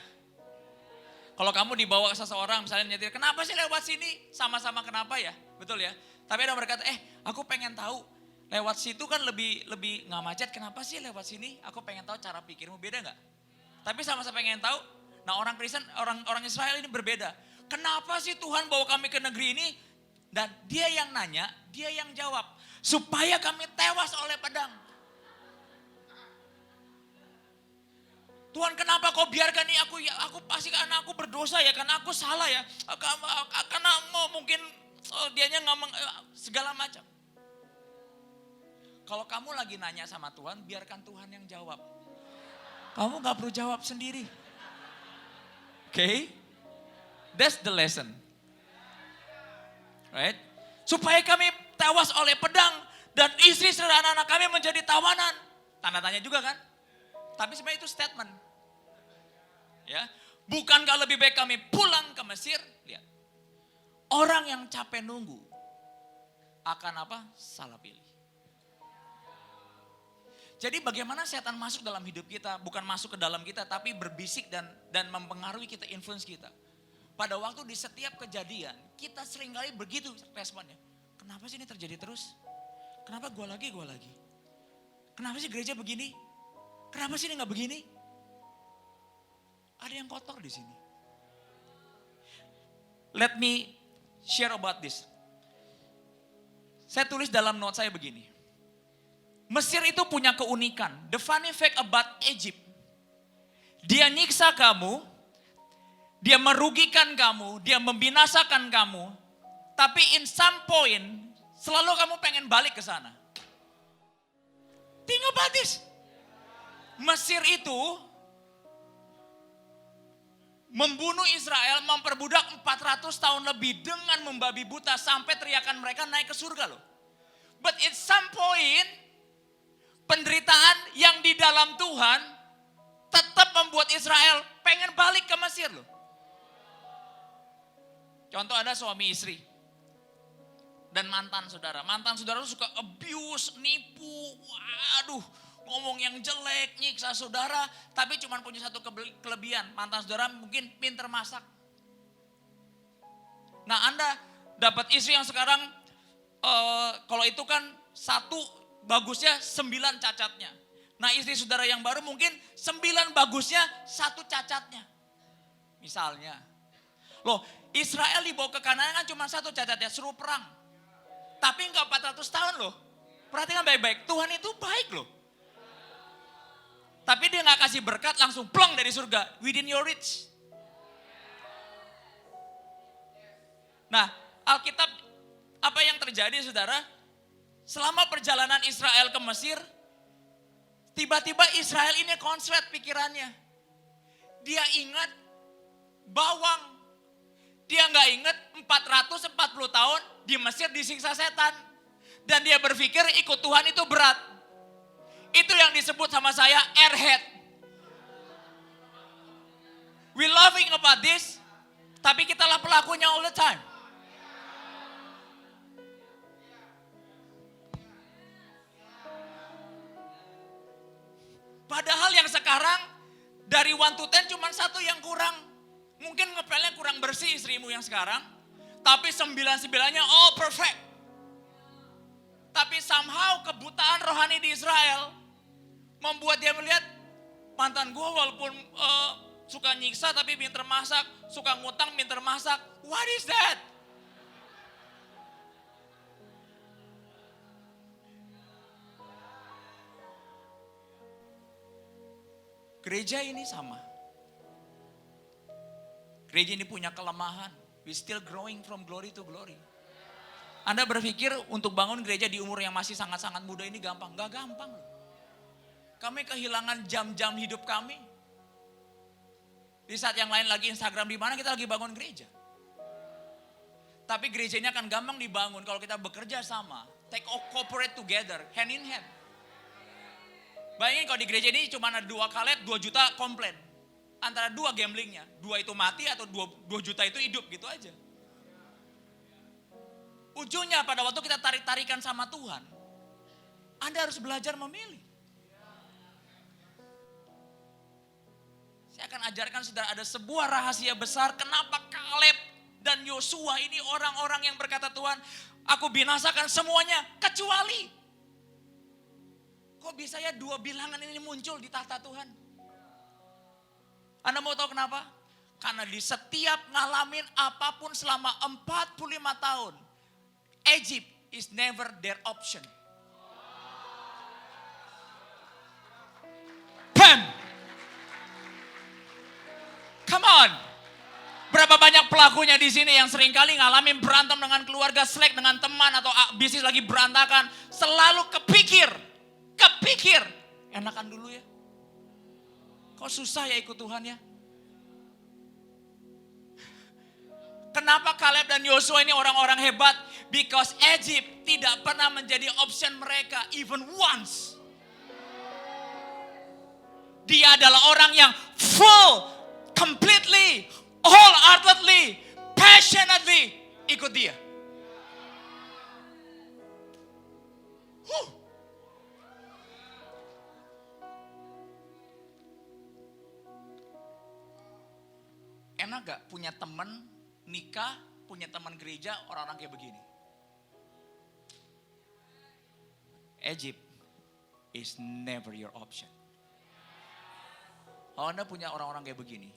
Kalau kamu dibawa ke seseorang, misalnya nyetir, kenapa sih lewat sini? Sama-sama kenapa ya? Betul ya? Tapi ada orang berkata, aku pengen tahu, lewat situ kan lebih nggak macet, kenapa sih lewat sini? Aku pengen tahu cara pikirmu, beda nggak? Tapi sama-sama pengen tahu. Nah orang Kristen, orang Israel ini berbeda. Kenapa sih Tuhan bawa kami ke negeri ini? Dan dia yang nanya, dia yang jawab. Supaya kami tewas oleh pedang. Tuhan kenapa kau biarkan ini aku pasti karena aku berdosa ya, karena aku salah ya. Karena mungkin dianya ngomong segala macam. Kalau kamu lagi nanya sama Tuhan, biarkan Tuhan yang jawab. Kamu gak perlu jawab sendiri. Okay? That's the lesson. Right? Supaya kami tewas oleh pedang dan istri serta anak-anak kami menjadi tawanan. Tanda tanya juga kan? Tapi sebenarnya itu statement. Ya, bukankah lebih baik kami pulang ke Mesir? Lihat. Orang yang capek nunggu akan apa? Salah pilih. Jadi bagaimana setan masuk dalam hidup kita, bukan masuk ke dalam kita, tapi berbisik dan mempengaruhi kita, influence kita. Pada waktu di setiap kejadian, kita seringkali begitu responnya. Kenapa sih ini terjadi terus? Kenapa gue lagi? Kenapa sih gereja begini? Kenapa sih ini gak begini? Ada yang kotor di sini. Let me share about this. Saya tulis dalam note saya begini. Mesir itu punya keunikan. The funny fact about Egypt. Dia nyiksa kamu, dia merugikan kamu, dia membinasakan kamu. Tapi in some point, selalu kamu pengen balik ke sana. Think about this. Mesir itu membunuh Israel, memperbudak 400 tahun lebih dengan membabi buta sampai teriakan mereka naik ke surga loh. But at some point, penderitaan yang di dalam Tuhan tetap membuat Israel pengen balik ke Mesir loh. Contoh ada suami istri dan mantan saudara. Mantan saudara itu suka abuse, nipu, waduh, ngomong yang jelek, nyiksa saudara. Tapi cuma punya satu kelebihan, mantan saudara mungkin pinter masak. Nah Anda dapat istri yang sekarang, kalau itu kan satu bagusnya 9 cacatnya. Nah istri saudara yang baru mungkin 9 bagusnya 1 cacatnya. Misalnya. Loh Israel dibawa ke Kanaan kan cuma 1 cacatnya, suruh perang. Tapi enggak 400 tahun loh. Perhatikan baik-baik, Tuhan itu baik loh. Tapi dia gak kasih berkat langsung plong dari surga. Within your reach. Nah Alkitab, apa yang terjadi saudara? Selama perjalanan Israel ke Mesir, tiba-tiba Israel ini konslet pikirannya. Dia ingat bawang. Dia gak ingat 440 tahun di Mesir disiksa setan. Dan dia berpikir ikut Tuhan itu berat. Itu yang disebut sama saya airhead. We laughing about this, tapi kita lah pelakunya all the time. Padahal yang sekarang dari 1 to 10 cuma 1 yang kurang. Mungkin ngepelnya kurang bersih istrimu yang sekarang. Tapi 9-9-nya all perfect. Tapi somehow kebutaan rohani di Israel membuat dia melihat mantan gue walaupun suka nyiksa tapi pinter masak. Suka ngutang pinter masak. What is that? Gereja ini sama. Gereja ini punya kelemahan. We still growing from glory to glory. Anda berpikir untuk bangun gereja di umur yang masih sangat-sangat muda ini gampang? Gak gampang. Kami kehilangan jam-jam hidup kami. Di saat yang lain lagi Instagram di mana kita lagi bangun gereja. Tapi gereja ini akan gampang dibangun kalau kita bekerja sama. Take cooperate together, hand in hand. Bayangin kalau di gereja ini cuma ada 2 kaleb, 2 juta komplain. Antara 2 gamblingnya. 2 itu mati atau 2 juta itu hidup gitu aja. Ujungnya pada waktu kita tarik-tarikan sama Tuhan, Anda harus belajar memilih. Saya akan ajarkan saudara ada sebuah rahasia besar kenapa Kaleb dan Yosua ini orang-orang yang berkata, Tuhan, aku binasakan semuanya kecuali. Kok bisa ya dua bilangan ini muncul di tahta Tuhan? Anda mau tahu kenapa? Karena di setiap ngalamin apapun selama 45 tahun, Egypt is never their option. Bam! Come on. Berapa banyak pelakunya di sini yang seringkali ngalamin berantem dengan keluarga, slack dengan teman atau bisnis lagi berantakan, selalu kepikir, enakan dulu ya. Kok susah ya ikut Tuhan ya? Kenapa Kaleb dan Yosua ini orang-orang hebat? Because Egypt tidak pernah menjadi option mereka even once. Dia adalah orang yang full, completely, wholeheartedly, passionately ikut dia. Enak gak punya teman nikah, punya teman gereja, orang-orang kayak begini? Egypt is never your option. Kalau Anda punya orang-orang kayak begini,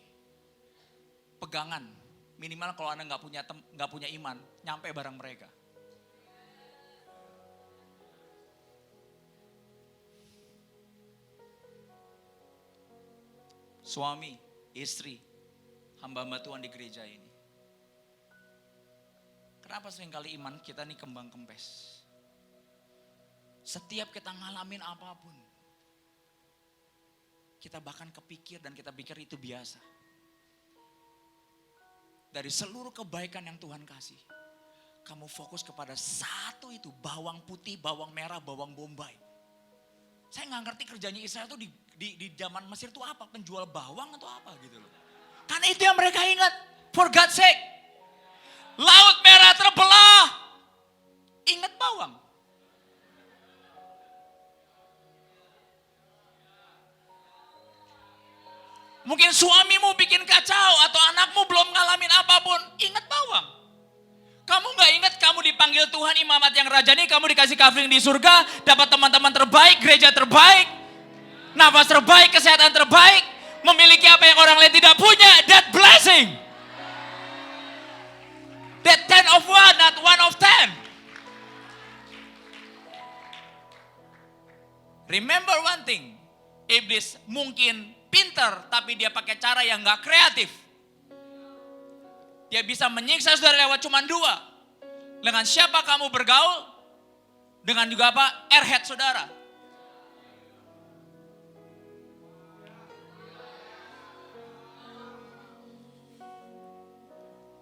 pegangan, minimal kalau Anda nggak punya iman, nyampe bareng mereka. Suami, istri, hamba-hamba Tuhan di gereja ini. Kenapa seringkali iman kita nih kembang kempes? Setiap kita ngalamin apapun, kita bahkan kepikir dan kita pikir itu biasa. Dari seluruh kebaikan yang Tuhan kasih, kamu fokus kepada satu itu, bawang putih, bawang merah, bawang bombay. Saya nggak ngerti kerjanya Israel tuh di zaman Mesir tuh apa, penjual bawang atau apa gitu loh. Karena itu yang mereka ingat, for God's sake. Laut merah terbelah, ingat bawang. Mungkin suamimu bikin kacau atau anakmu belum ngalamin apapun, ingat bawang. Kamu gak ingat kamu dipanggil Tuhan imamat yang rajani, kamu dikasih kafling di surga, dapat teman-teman terbaik, gereja terbaik, nafas terbaik, kesehatan terbaik, memiliki apa yang orang lain tidak punya, that blessing. That 10 of 1, not 1 of 10. Remember one thing, iblis mungkin pintar, tapi dia pakai cara yang gak kreatif. Dia bisa menyiksa saudara lewat cuma dua. Dengan siapa kamu bergaul, dengan juga apa? Airhead saudara.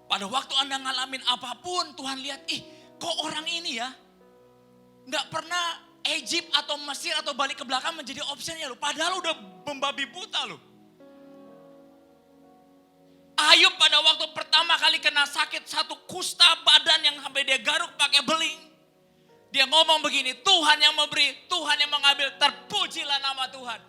Pada waktu Anda ngalamin apapun, Tuhan lihat, kok orang ini ya, gak pernah Egypt atau Mesir atau balik ke belakang menjadi optionnya loh. Padahal udah membabi buta loh. Ayub pada waktu pertama kali kena sakit, satu kusta badan yang sampai dia garuk pakai beling. Dia ngomong begini, Tuhan yang memberi, Tuhan yang mengambil, terpujilah nama Tuhan.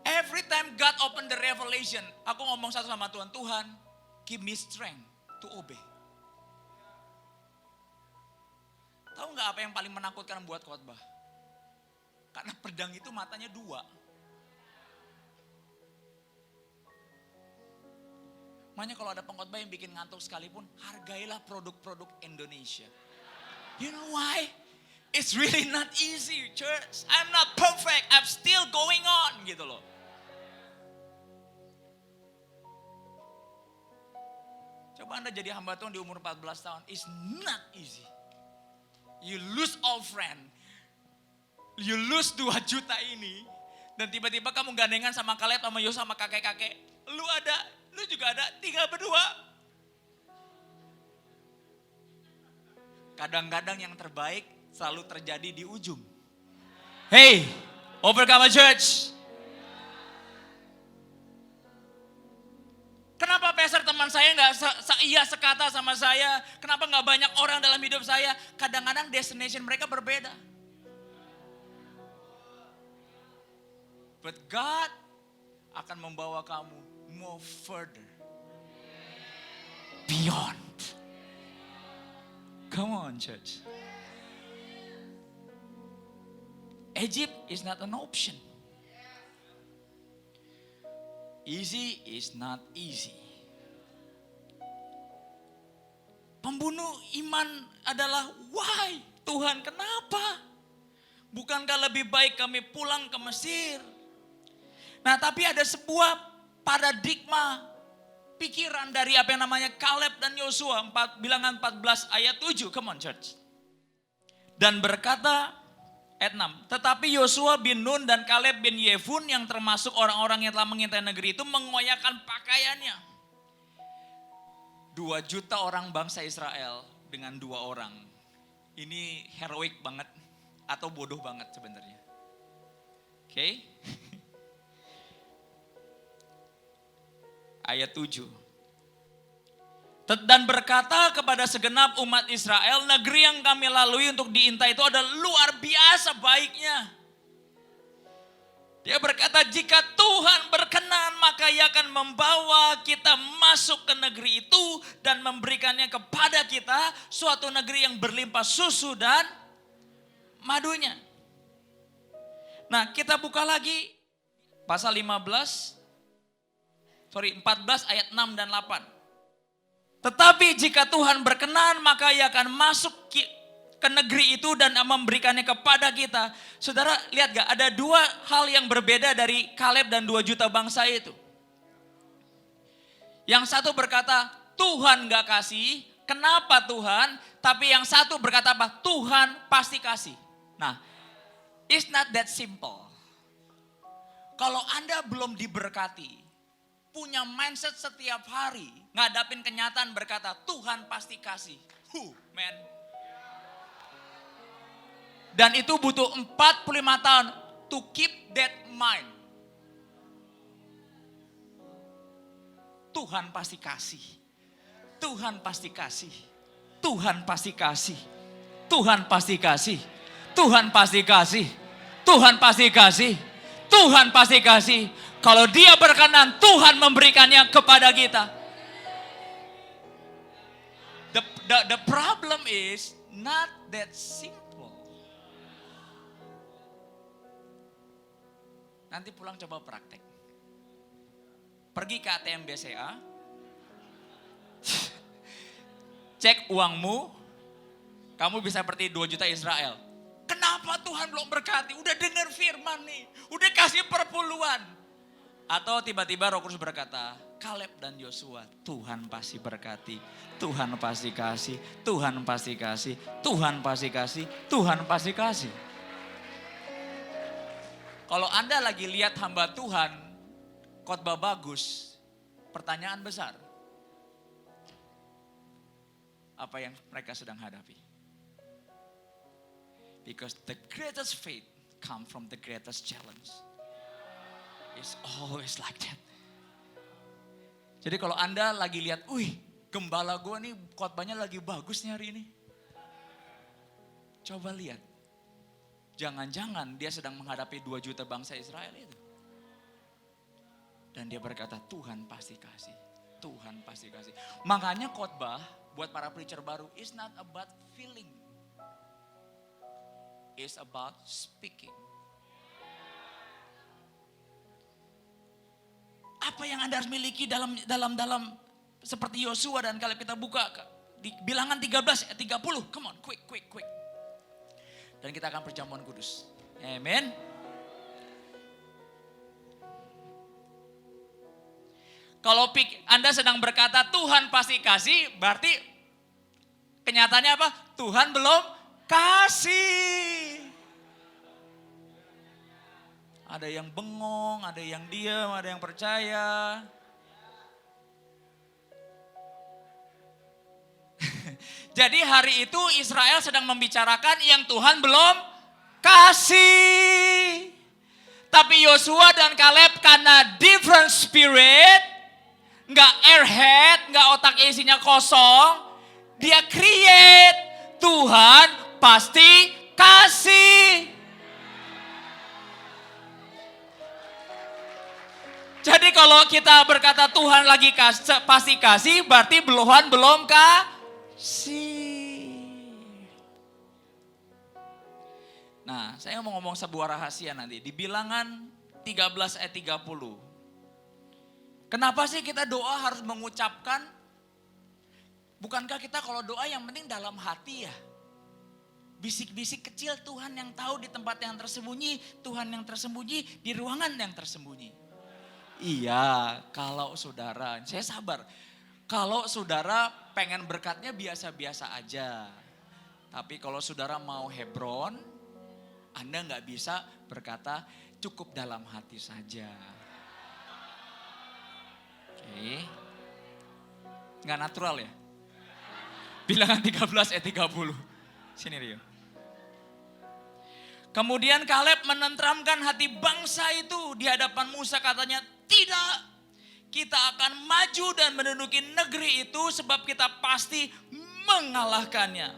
Every time God open the revelation, aku ngomong satu sama Tuhan, Tuhan give me strength to obey. Tahu gak apa yang paling menakutkan buat khotbah? Karena pedang itu matanya dua. Makanya kalau ada pengkhotbah yang bikin ngantuk sekalipun, hargailah produk-produk Indonesia. You know why? It's really not easy, church. I'm not perfect. I'm still going on, gitu loh. Coba Anda jadi hamba Tuhan di umur 14 tahun. It's not easy. You lose all friend. You lose 2 juta ini. Dan tiba-tiba kamu gandengan sama Kaleb, sama Yosua, sama kakek-kakek. Lu juga ada, tinggal berdua. Kadang-kadang yang terbaik selalu terjadi di ujung. Hey, Overcomer Church. Kenapa sama saya? Kenapa gak banyak orang dalam hidup saya? Kadang-kadang destination mereka berbeda. But God akan membawa kamu more further. Beyond. Come on, church. Egypt is not an option. Easy is not easy. Pembunuh iman adalah why? Tuhan, kenapa? Bukankah lebih baik kami pulang ke Mesir? Nah, tapi ada sebuah paradigma pikiran dari apa yang namanya Kaleb dan Yosua, Bilangan 14 ayat 7. Come on, church. Dan berkata ayat 6, tetapi Yosua bin Nun dan Kaleb bin Yefun yang termasuk orang-orang yang telah mengintai negeri itu mengoyakkan pakaiannya. 2 juta orang bangsa Israel dengan 2 orang. Ini heroik banget atau bodoh banget sebenarnya. Oke. Ayat 7. Dan berkata kepada segenap umat Israel, negeri yang kami lalui untuk diintai itu adalah luar biasa baiknya. Dia berkata, jika Tuhan berkenan maka Ia akan membawa kita masuk ke negeri itu dan memberikannya kepada kita, suatu negeri yang berlimpah susu dan madunya. Nah, kita buka lagi pasal 14 ayat 6 dan 8. Tetapi jika Tuhan berkenan maka Ia akan masuk ke negeri itu dan memberikannya kepada kita. Saudara lihat gak, ada 2 hal yang berbeda dari Kaleb dan 2 juta bangsa itu. Yang satu berkata Tuhan gak kasih, kenapa Tuhan? Tapi yang satu berkata apa? Tuhan pasti kasih. Nah, it's not that simple. Kalau Anda belum diberkati, punya mindset setiap hari, ngadapin kenyataan berkata, Tuhan pasti kasih. Man. Dan itu butuh 45 tahun to keep that mind. Tuhan pasti kasih. Tuhan pasti kasih. Tuhan pasti kasih. Tuhan pasti kasih. Tuhan pasti kasih. Tuhan pasti kasih. Tuhan pasti kasih. Kalau Dia berkenan, Tuhan memberikannya kepada kita. The problem is not that simple. Nanti pulang coba praktek. Pergi ke ATM BCA. Cek uangmu. Kamu bisa seperti 2 juta Israel. Kenapa Tuhan belum berkati? Udah dengar firman nih. Udah kasih perpuluhan. Atau tiba-tiba Roh Kudus berkata, Kaleb dan Yosua, Tuhan pasti berkati, Tuhan pasti kasih, Tuhan pasti kasih, Tuhan pasti kasih, Tuhan pasti kasih. Kalau Anda lagi lihat hamba Tuhan, khotbah bagus, pertanyaan besar. Apa yang mereka sedang hadapi? Because the greatest faith come from the greatest challenge. It's always like that. Jadi kalau Anda lagi lihat, gembala gue nih khotbahnya lagi bagus nih hari ini. Coba lihat. Jangan-jangan dia sedang menghadapi 2 juta bangsa Israel itu. Dan dia berkata, Tuhan pasti kasih. Tuhan pasti kasih. Makanya khotbah buat para preacher baru is not about feeling. It's about speaking. Apa yang Anda harus miliki dalam seperti Yosua dan Kaleb, kita buka di Bilangan 13 ayat 30. Come on, quick. Dan kita akan perjamuan kudus. Amen. Kalau Anda sedang berkata Tuhan pasti kasih, berarti kenyataannya apa? Tuhan belum kasih. Ada yang bengong, ada yang diam, ada yang percaya. Jadi hari itu Israel sedang membicarakan yang Tuhan belum kasih. Tapi Yosua dan Kaleb karena different spirit, nggak airhead, nggak otaknya isinya kosong, Dia create, Tuhan pasti kasih. Jadi kalau kita berkata Tuhan lagi pasti kasih, berarti belum kasih. Nah, saya mau ngomong sebuah rahasia nanti. Di Bilangan 13 ayat 30. Kenapa sih kita doa harus mengucapkan? Bukankah kita kalau doa yang penting dalam hati ya? Bisik-bisik kecil Tuhan yang tahu di tempat yang tersembunyi, Tuhan yang tersembunyi di ruangan yang tersembunyi. Iya, kalau saudara, saya sabar. Kalau saudara pengen berkatnya biasa-biasa aja. Tapi kalau saudara mau Hebron, Anda nggak bisa berkata cukup dalam hati saja. Oke. Nggak natural ya? Bilangan 13 ayat 30. Sini Rio. Kemudian Kaleb menenteramkan hati bangsa itu di hadapan Musa, katanya, tidak, kita akan maju dan menduduki negeri itu sebab kita pasti mengalahkannya.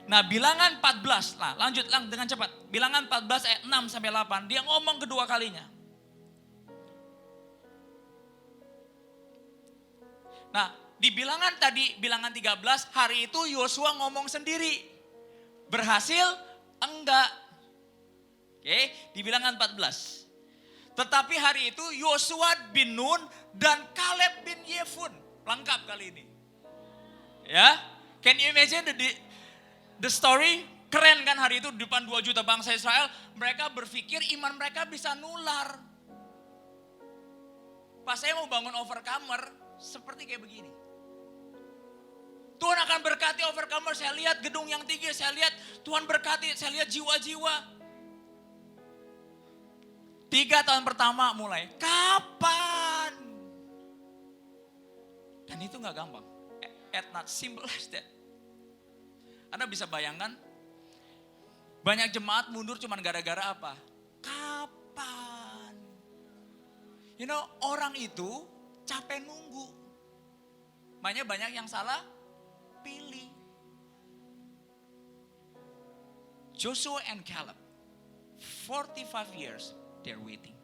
Nah, Bilangan 14, nah lanjut dengan cepat. Bilangan 14 ayat 6 sampai 8, dia ngomong kedua kalinya. Nah, di Bilangan tadi, Bilangan 13, hari itu Yosua ngomong sendiri. Berhasil? Enggak. Oke, di Bilangan 14. Tetapi hari itu Yosua bin Nun dan Kaleb bin Yefun. Lengkap kali ini. Ya, can you imagine the story? Keren kan hari itu di depan 2 juta bangsa Israel. Mereka berpikir iman mereka bisa nular. Pas saya mau bangun overcomer, seperti kayak begini. Tuhan akan berkati overcomer, saya lihat gedung yang tinggi, saya lihat Tuhan berkati, saya lihat jiwa-jiwa. 3 tahun pertama mulai, kapan? Dan itu gak gampang. It's not simple as that. Anda bisa bayangkan, banyak jemaat mundur cuma gara-gara apa? Kapan? You know, orang itu capek nunggu. Makanya banyak yang salah pilih. Joshua and Caleb, 45 years. They're waiting.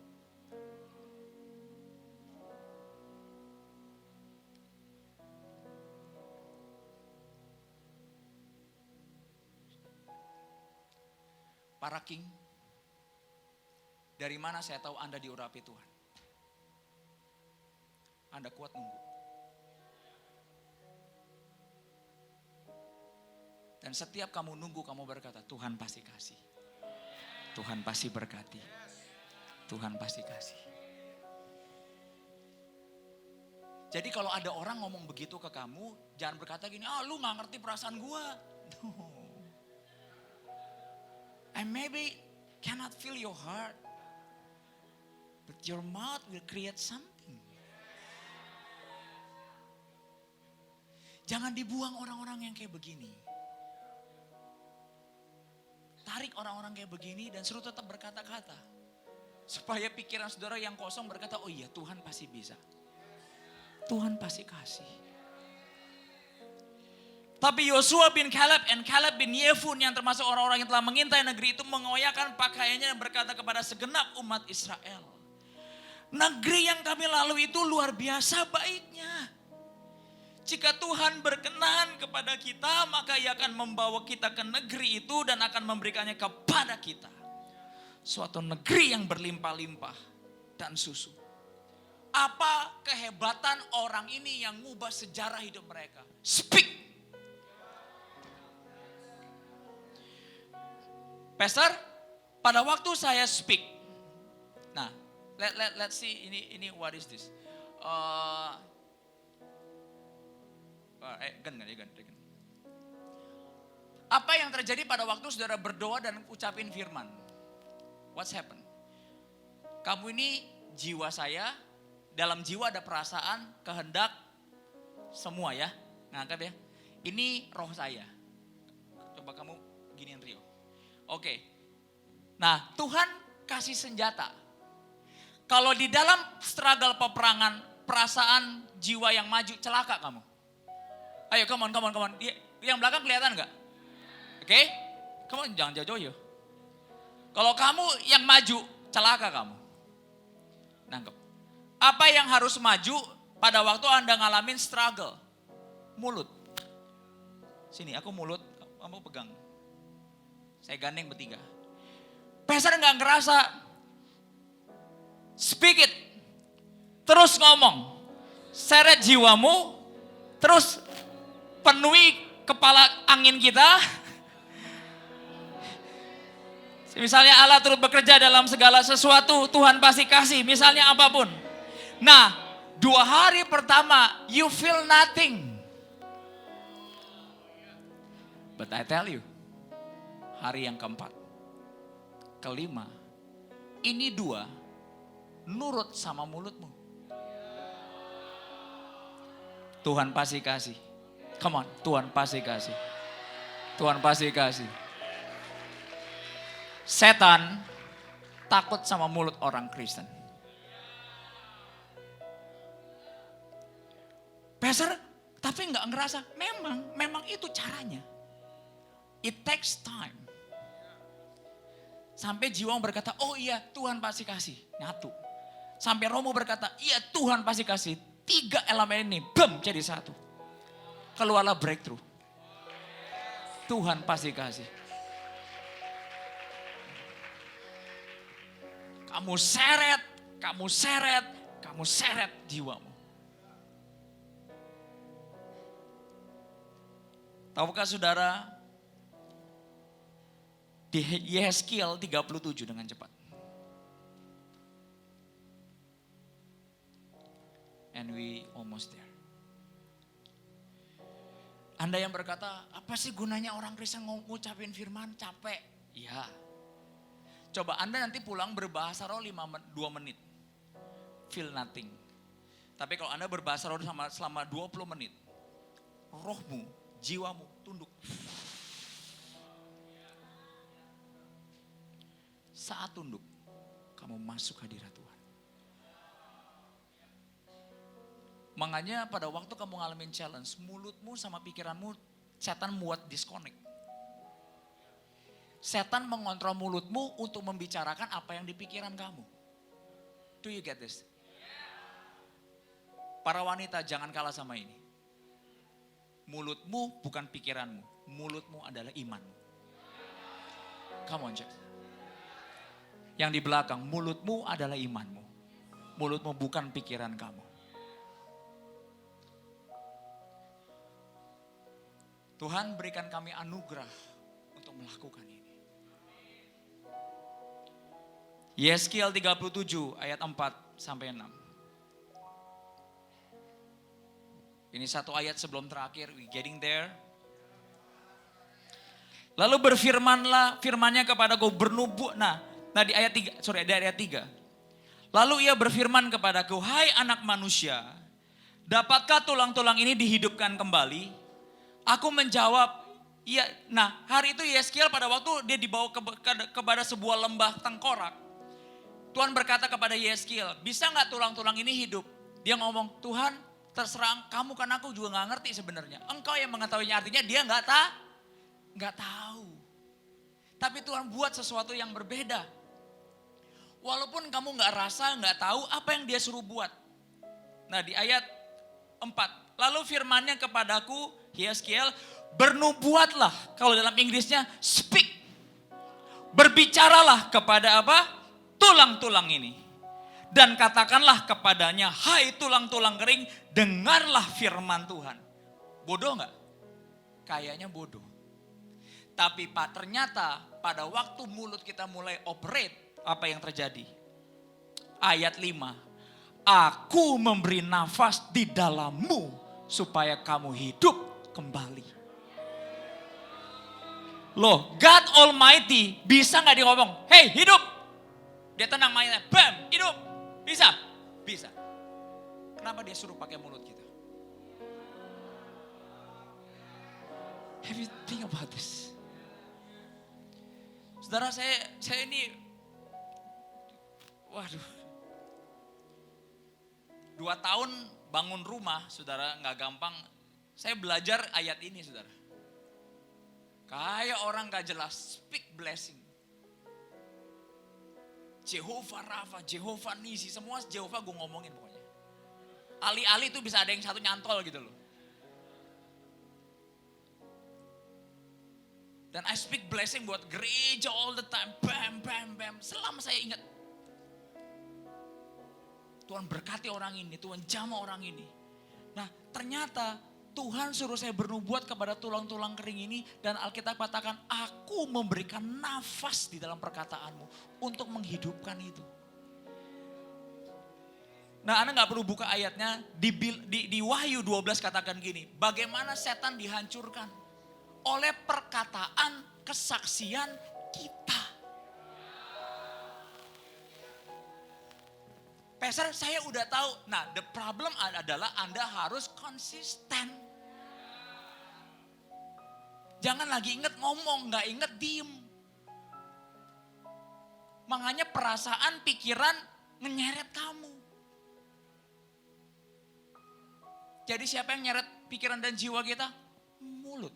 Para king, dari mana saya tahu Anda diurapi Tuhan? Anda kuat nunggu. Dan setiap kamu nunggu, kamu berkata, Tuhan pasti kasih. Tuhan pasti berkati. Tuhan pasti kasih. Jadi kalau ada orang ngomong begitu ke kamu, jangan berkata gini, lu gak ngerti perasaan gua. No. I maybe cannot feel your heart, but your mouth will create something. Jangan dibuang orang-orang yang kayak begini. Tarik orang-orang kayak begini dan suruh tetap berkata-kata. Supaya pikiran saudara yang kosong berkata, oh iya Tuhan pasti bisa. Tuhan pasti kasih. Tapi Yosua bin Caleb and Caleb bin Yefun yang termasuk orang-orang yang telah mengintai negeri itu mengoyakkan pakaiannya dan berkata kepada segenap umat Israel. Negeri yang kami lalui itu luar biasa baiknya. Jika Tuhan berkenan kepada kita, maka Ia akan membawa kita ke negeri itu dan akan memberikannya kepada kita. Suatu negeri yang berlimpah-limpah dan susu. Apa kehebatan orang ini yang ngubah sejarah hidup mereka? Speak. Pastor, pada waktu saya speak. Nah, let's see ini what is this? Apa yang terjadi pada waktu saudara berdoa dan ucapin firman? What's happened? Kamu ini jiwa saya, dalam jiwa ada perasaan, kehendak, semua ya. Ngangkat ya. Ini roh saya. Coba kamu giniin Rio. Oke. Nah, Tuhan kasih senjata. Kalau di dalam struggle peperangan, perasaan jiwa yang maju, celaka kamu. Ayo come on. Yang belakang kelihatan nggak? Oke? Kamu jangan jauh-jauh ya. Kalau kamu yang maju, celaka kamu. Nangkep. Apa yang harus maju pada waktu Anda ngalamin struggle? Mulut. Sini, aku mulut, kamu pegang. Saya gandeng bertiga. Pastor nggak ngerasa. Speak it. Terus ngomong. Seret jiwamu. Terus penuhi kepala angin kita. Misalnya Allah turut bekerja dalam segala sesuatu, Tuhan pasti kasih, misalnya apapun. Nah, 2 hari pertama, you feel nothing. But I tell you, hari yang keempat, kelima, ini 2, nurut sama mulutmu. Tuhan pasti kasih. Come on, Tuhan pasti kasih. Tuhan pasti kasih. Setan takut sama mulut orang Kristen. Pastor, tapi nggak ngerasa. Memang itu caranya. It takes time. Sampai jiwa berkata, oh iya Tuhan pasti kasih. Nyatu. Sampai Romo berkata, iya Tuhan pasti kasih. 3 elemen ini, bam, jadi 1. Keluarlah breakthrough. Tuhan pasti kasih. Kamu seret jiwamu. Tahukah saudara, di Yehezkiel 37 dengan cepat. And we almost there. Anda yang berkata, apa sih gunanya orang Kristen ngucapin firman, capek? Ya. Coba Anda nanti pulang berbahasa roh 2 menit. Feel nothing. Tapi kalau Anda berbahasa roh selama 20 menit. Rohmu, jiwamu tunduk. Saat tunduk, kamu masuk hadirat Tuhan. Makanya pada waktu kamu ngalamin challenge, mulutmu sama pikiranmu, setan buat disconnect. Setan mengontrol mulutmu untuk membicarakan apa yang di pikiran kamu. Do you get this? Para wanita jangan kalah sama ini. Mulutmu bukan pikiranmu, mulutmu adalah imanmu. Come on, Jack. Yang di belakang, mulutmu adalah imanmu. Mulutmu bukan pikiran kamu. Tuhan berikan kami anugerah untuk melakukan ini. Yehezkiel 37 ayat 4 sampai 6. Ini 1 ayat sebelum terakhir, we getting there. Lalu berfirmanlah firmannya kepadaku bernubuat. Nah di ayat 3, dari ayat 3. Lalu ia berfirman kepadaku, hai anak manusia, dapatkah tulang-tulang ini dihidupkan kembali? Aku menjawab, iya. Nah hari itu Yehezkiel pada waktu dia dibawa kepada sebuah lembah tengkorak. Tuhan berkata kepada Yehezkiel, bisa gak tulang-tulang ini hidup? Dia ngomong, Tuhan terserah kamu, kan aku juga gak ngerti sebenarnya. Engkau yang mengetahuinya, artinya dia gak tahu. Tapi Tuhan buat sesuatu yang berbeda. Walaupun kamu gak rasa, gak tahu apa yang dia suruh buat. Nah di ayat 4, lalu firmannya kepadaku, Yehezkiel, bernubuatlah, kalau dalam Inggrisnya speak. Berbicaralah kepada apa? Tulang-tulang ini. Dan katakanlah kepadanya, hai tulang-tulang kering, dengarlah firman Tuhan. Bodoh gak? Kayaknya bodoh. Tapi ternyata pada waktu mulut kita mulai operate, apa yang terjadi? Ayat 5. Aku memberi nafas di dalammu supaya kamu hidup kembali. Loh, God Almighty bisa gak dia ngomong, hey hidup. Dia tenang mainnya, bam, hidup. Bisa? Bisa. Kenapa dia suruh pakai mulut kita? Have you think about this? Saudara, saya ini, waduh, 2 tahun bangun rumah, saudara, gak gampang. Saya belajar ayat ini, saudara. Kayak orang gak jelas, speak blessing. Jehovah Rafa, Jehovah Nisi, semua Jehovah gue ngomongin pokoknya. Alih-alih itu bisa ada yang satu nyantol gitu loh. Dan I speak blessing buat gereja all the time. Bam, bam, bam. Selama saya ingat. Tuhan berkati orang ini, Tuhan jamah orang ini. Nah ternyata Tuhan suruh saya bernubuat kepada tulang-tulang kering ini. Dan Alkitab katakan, aku memberikan nafas di dalam perkataanmu untuk menghidupkan itu. Nah Anda gak perlu buka ayatnya, di Wahyu 12 katakan gini, bagaimana setan dihancurkan oleh perkataan kesaksian kita. Pastor, saya udah tahu. Nah, the problem adalah Anda harus konsisten. Jangan lagi inget ngomong, gak inget diem. Makanya perasaan, pikiran menyeret kamu. Jadi siapa yang nyeret pikiran dan jiwa kita? Mulut.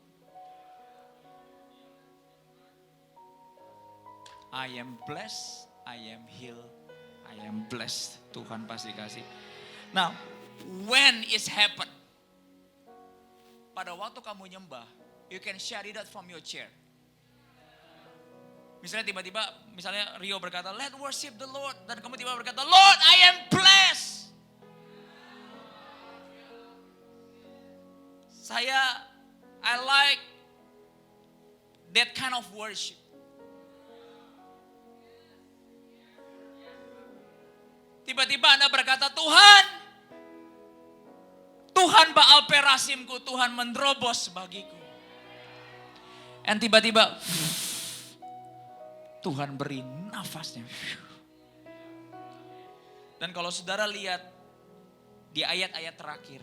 I am blessed, I am healed, I am blessed. Tuhan pasti kasih. Now, when it happen? Pada waktu kamu nyembah, you can share it out from your chair. Misalnya tiba-tiba, misalnya Rio berkata, let worship the Lord. Dan kamu tiba berkata, Lord, I am blessed. I like that kind of worship. Tiba-tiba Anda berkata, Tuhan Baal Perasimku, Tuhan menerobos bagiku. Dan tiba-tiba, Tuhan beri nafasnya. Dan kalau saudara lihat di ayat-ayat terakhir,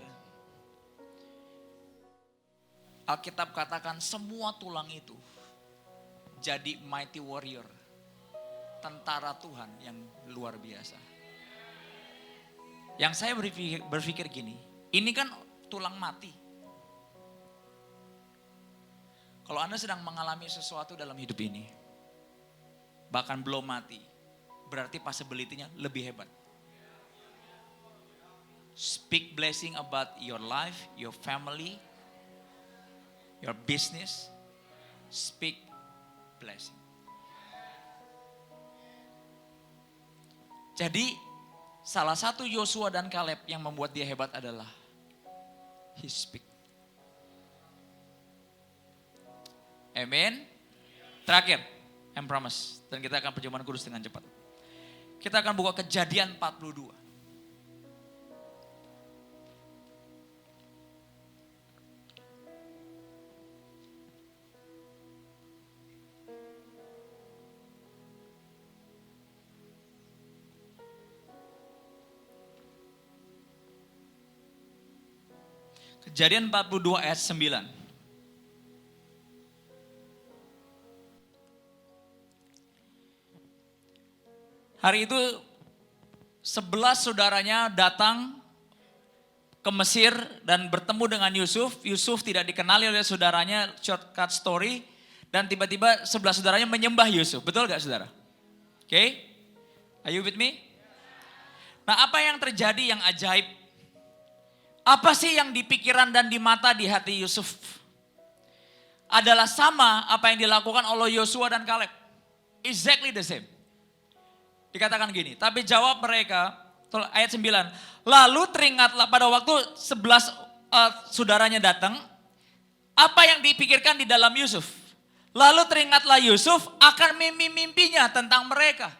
Alkitab katakan semua tulang itu jadi mighty warrior. Tentara Tuhan yang luar biasa. Yang saya berpikir gini, ini kan tulang mati. Kalau Anda sedang mengalami sesuatu dalam hidup ini, bahkan belum mati, berarti possibility-nya lebih hebat. Speak blessing about your life, your family, your business. Speak blessing. Jadi salah satu Yosua dan Kaleb yang membuat dia hebat adalah he speak. Amen. Terakhir, I promise. Dan kita akan perjamuan kudus dengan cepat. Kita akan buka Kejadian 42. Kejadian 42 ayat 9. Hari itu 11 saudaranya datang ke Mesir dan bertemu dengan Yusuf. Yusuf tidak dikenali oleh saudaranya, shortcut story. Dan tiba-tiba 11 saudaranya menyembah Yusuf. Betul gak saudara? Oke? Are you with me? Nah apa yang terjadi yang ajaib? Apa sih yang di pikiran dan di mata di hati Yusuf? Adalah sama apa yang dilakukan oleh Yosua dan Kaleb. Exactly the same. Dikatakan gini, tapi jawab mereka, ayat 9. Lalu teringatlah pada waktu 11 saudaranya datang, apa yang dipikirkan di dalam Yusuf. Lalu teringatlah Yusuf akan mimpi-mimpinya tentang mereka.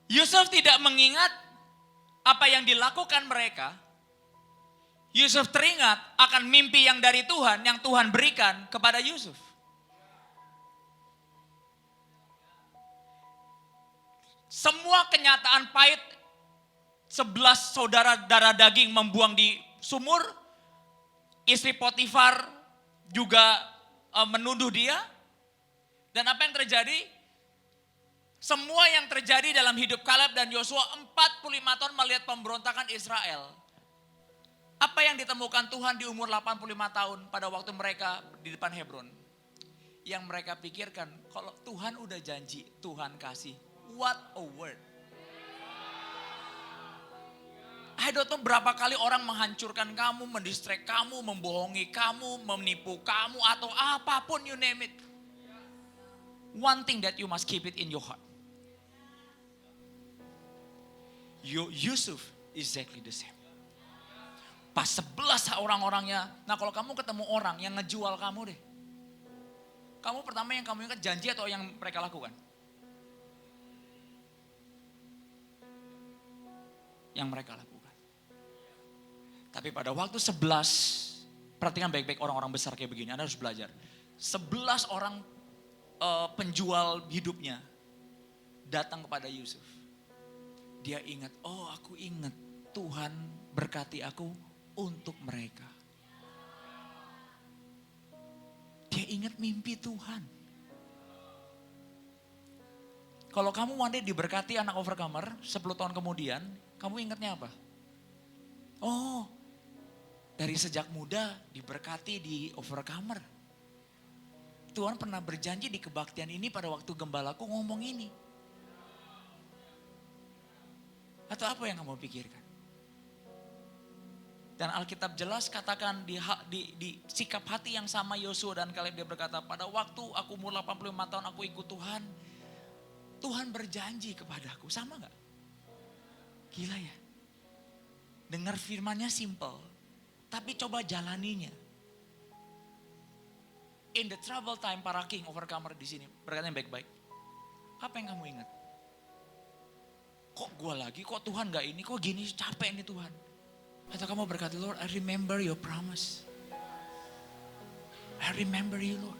Yusuf tidak mengingat apa yang dilakukan mereka. Yusuf teringat akan mimpi yang dari Tuhan, yang Tuhan berikan kepada Yusuf. Semua kenyataan pahit 11 saudara darah daging membuang di sumur. Istri Potifar juga menuduh dia. Dan apa yang terjadi? Semua yang terjadi dalam hidup Kaleb dan Yosua 45 tahun melihat pemberontakan Israel. Apa yang ditemukan Tuhan di umur 85 tahun pada waktu mereka di depan Hebron? Yang mereka pikirkan, kalau Tuhan udah janji, Tuhan kasih. What a word. I don't know berapa kali orang menghancurkan kamu, mendistract kamu, membohongi kamu, menipu kamu, atau apapun you name it. One thing that you must keep it in your heart. Yusuf exactly the same. Pas 11 orang-orangnya, nah kalau kamu ketemu orang yang ngejual kamu deh. Kamu pertama yang kamu ingat janji atau yang mereka lakukan? Yang mereka lakukan. Tapi pada waktu 11, perhatikan baik-baik orang-orang besar kayak begini, Anda harus belajar. 11 orang penjual hidupnya datang kepada Yusuf. Dia ingat, oh aku ingat Tuhan berkati aku untuk mereka. Dia ingat mimpi Tuhan. Kalau kamu one day diberkati anak overcomer, 10 tahun kemudian, kamu ingatnya apa? Oh, dari sejak muda diberkati di overcomer. Tuhan pernah berjanji di kebaktian ini pada waktu gembalaku ngomong ini. Atau apa yang kamu pikirkan? Dan Alkitab jelas katakan di sikap hati yang sama Yosua dan Kaleb, dia berkata, pada waktu aku umur 85 tahun aku ikut Tuhan. Tuhan berjanji kepadaku, sama gak? Gila ya. Dengar firmannya simple, tapi coba jalaninya. In the trouble time, para king overcomer di sini berkata yang baik-baik. Apa yang kamu ingat? Kok gue lagi, kok Tuhan gak ini, kok gini, capek nih Tuhan. Atau kamu berkata, Lord, I remember your promise. I remember you, Lord.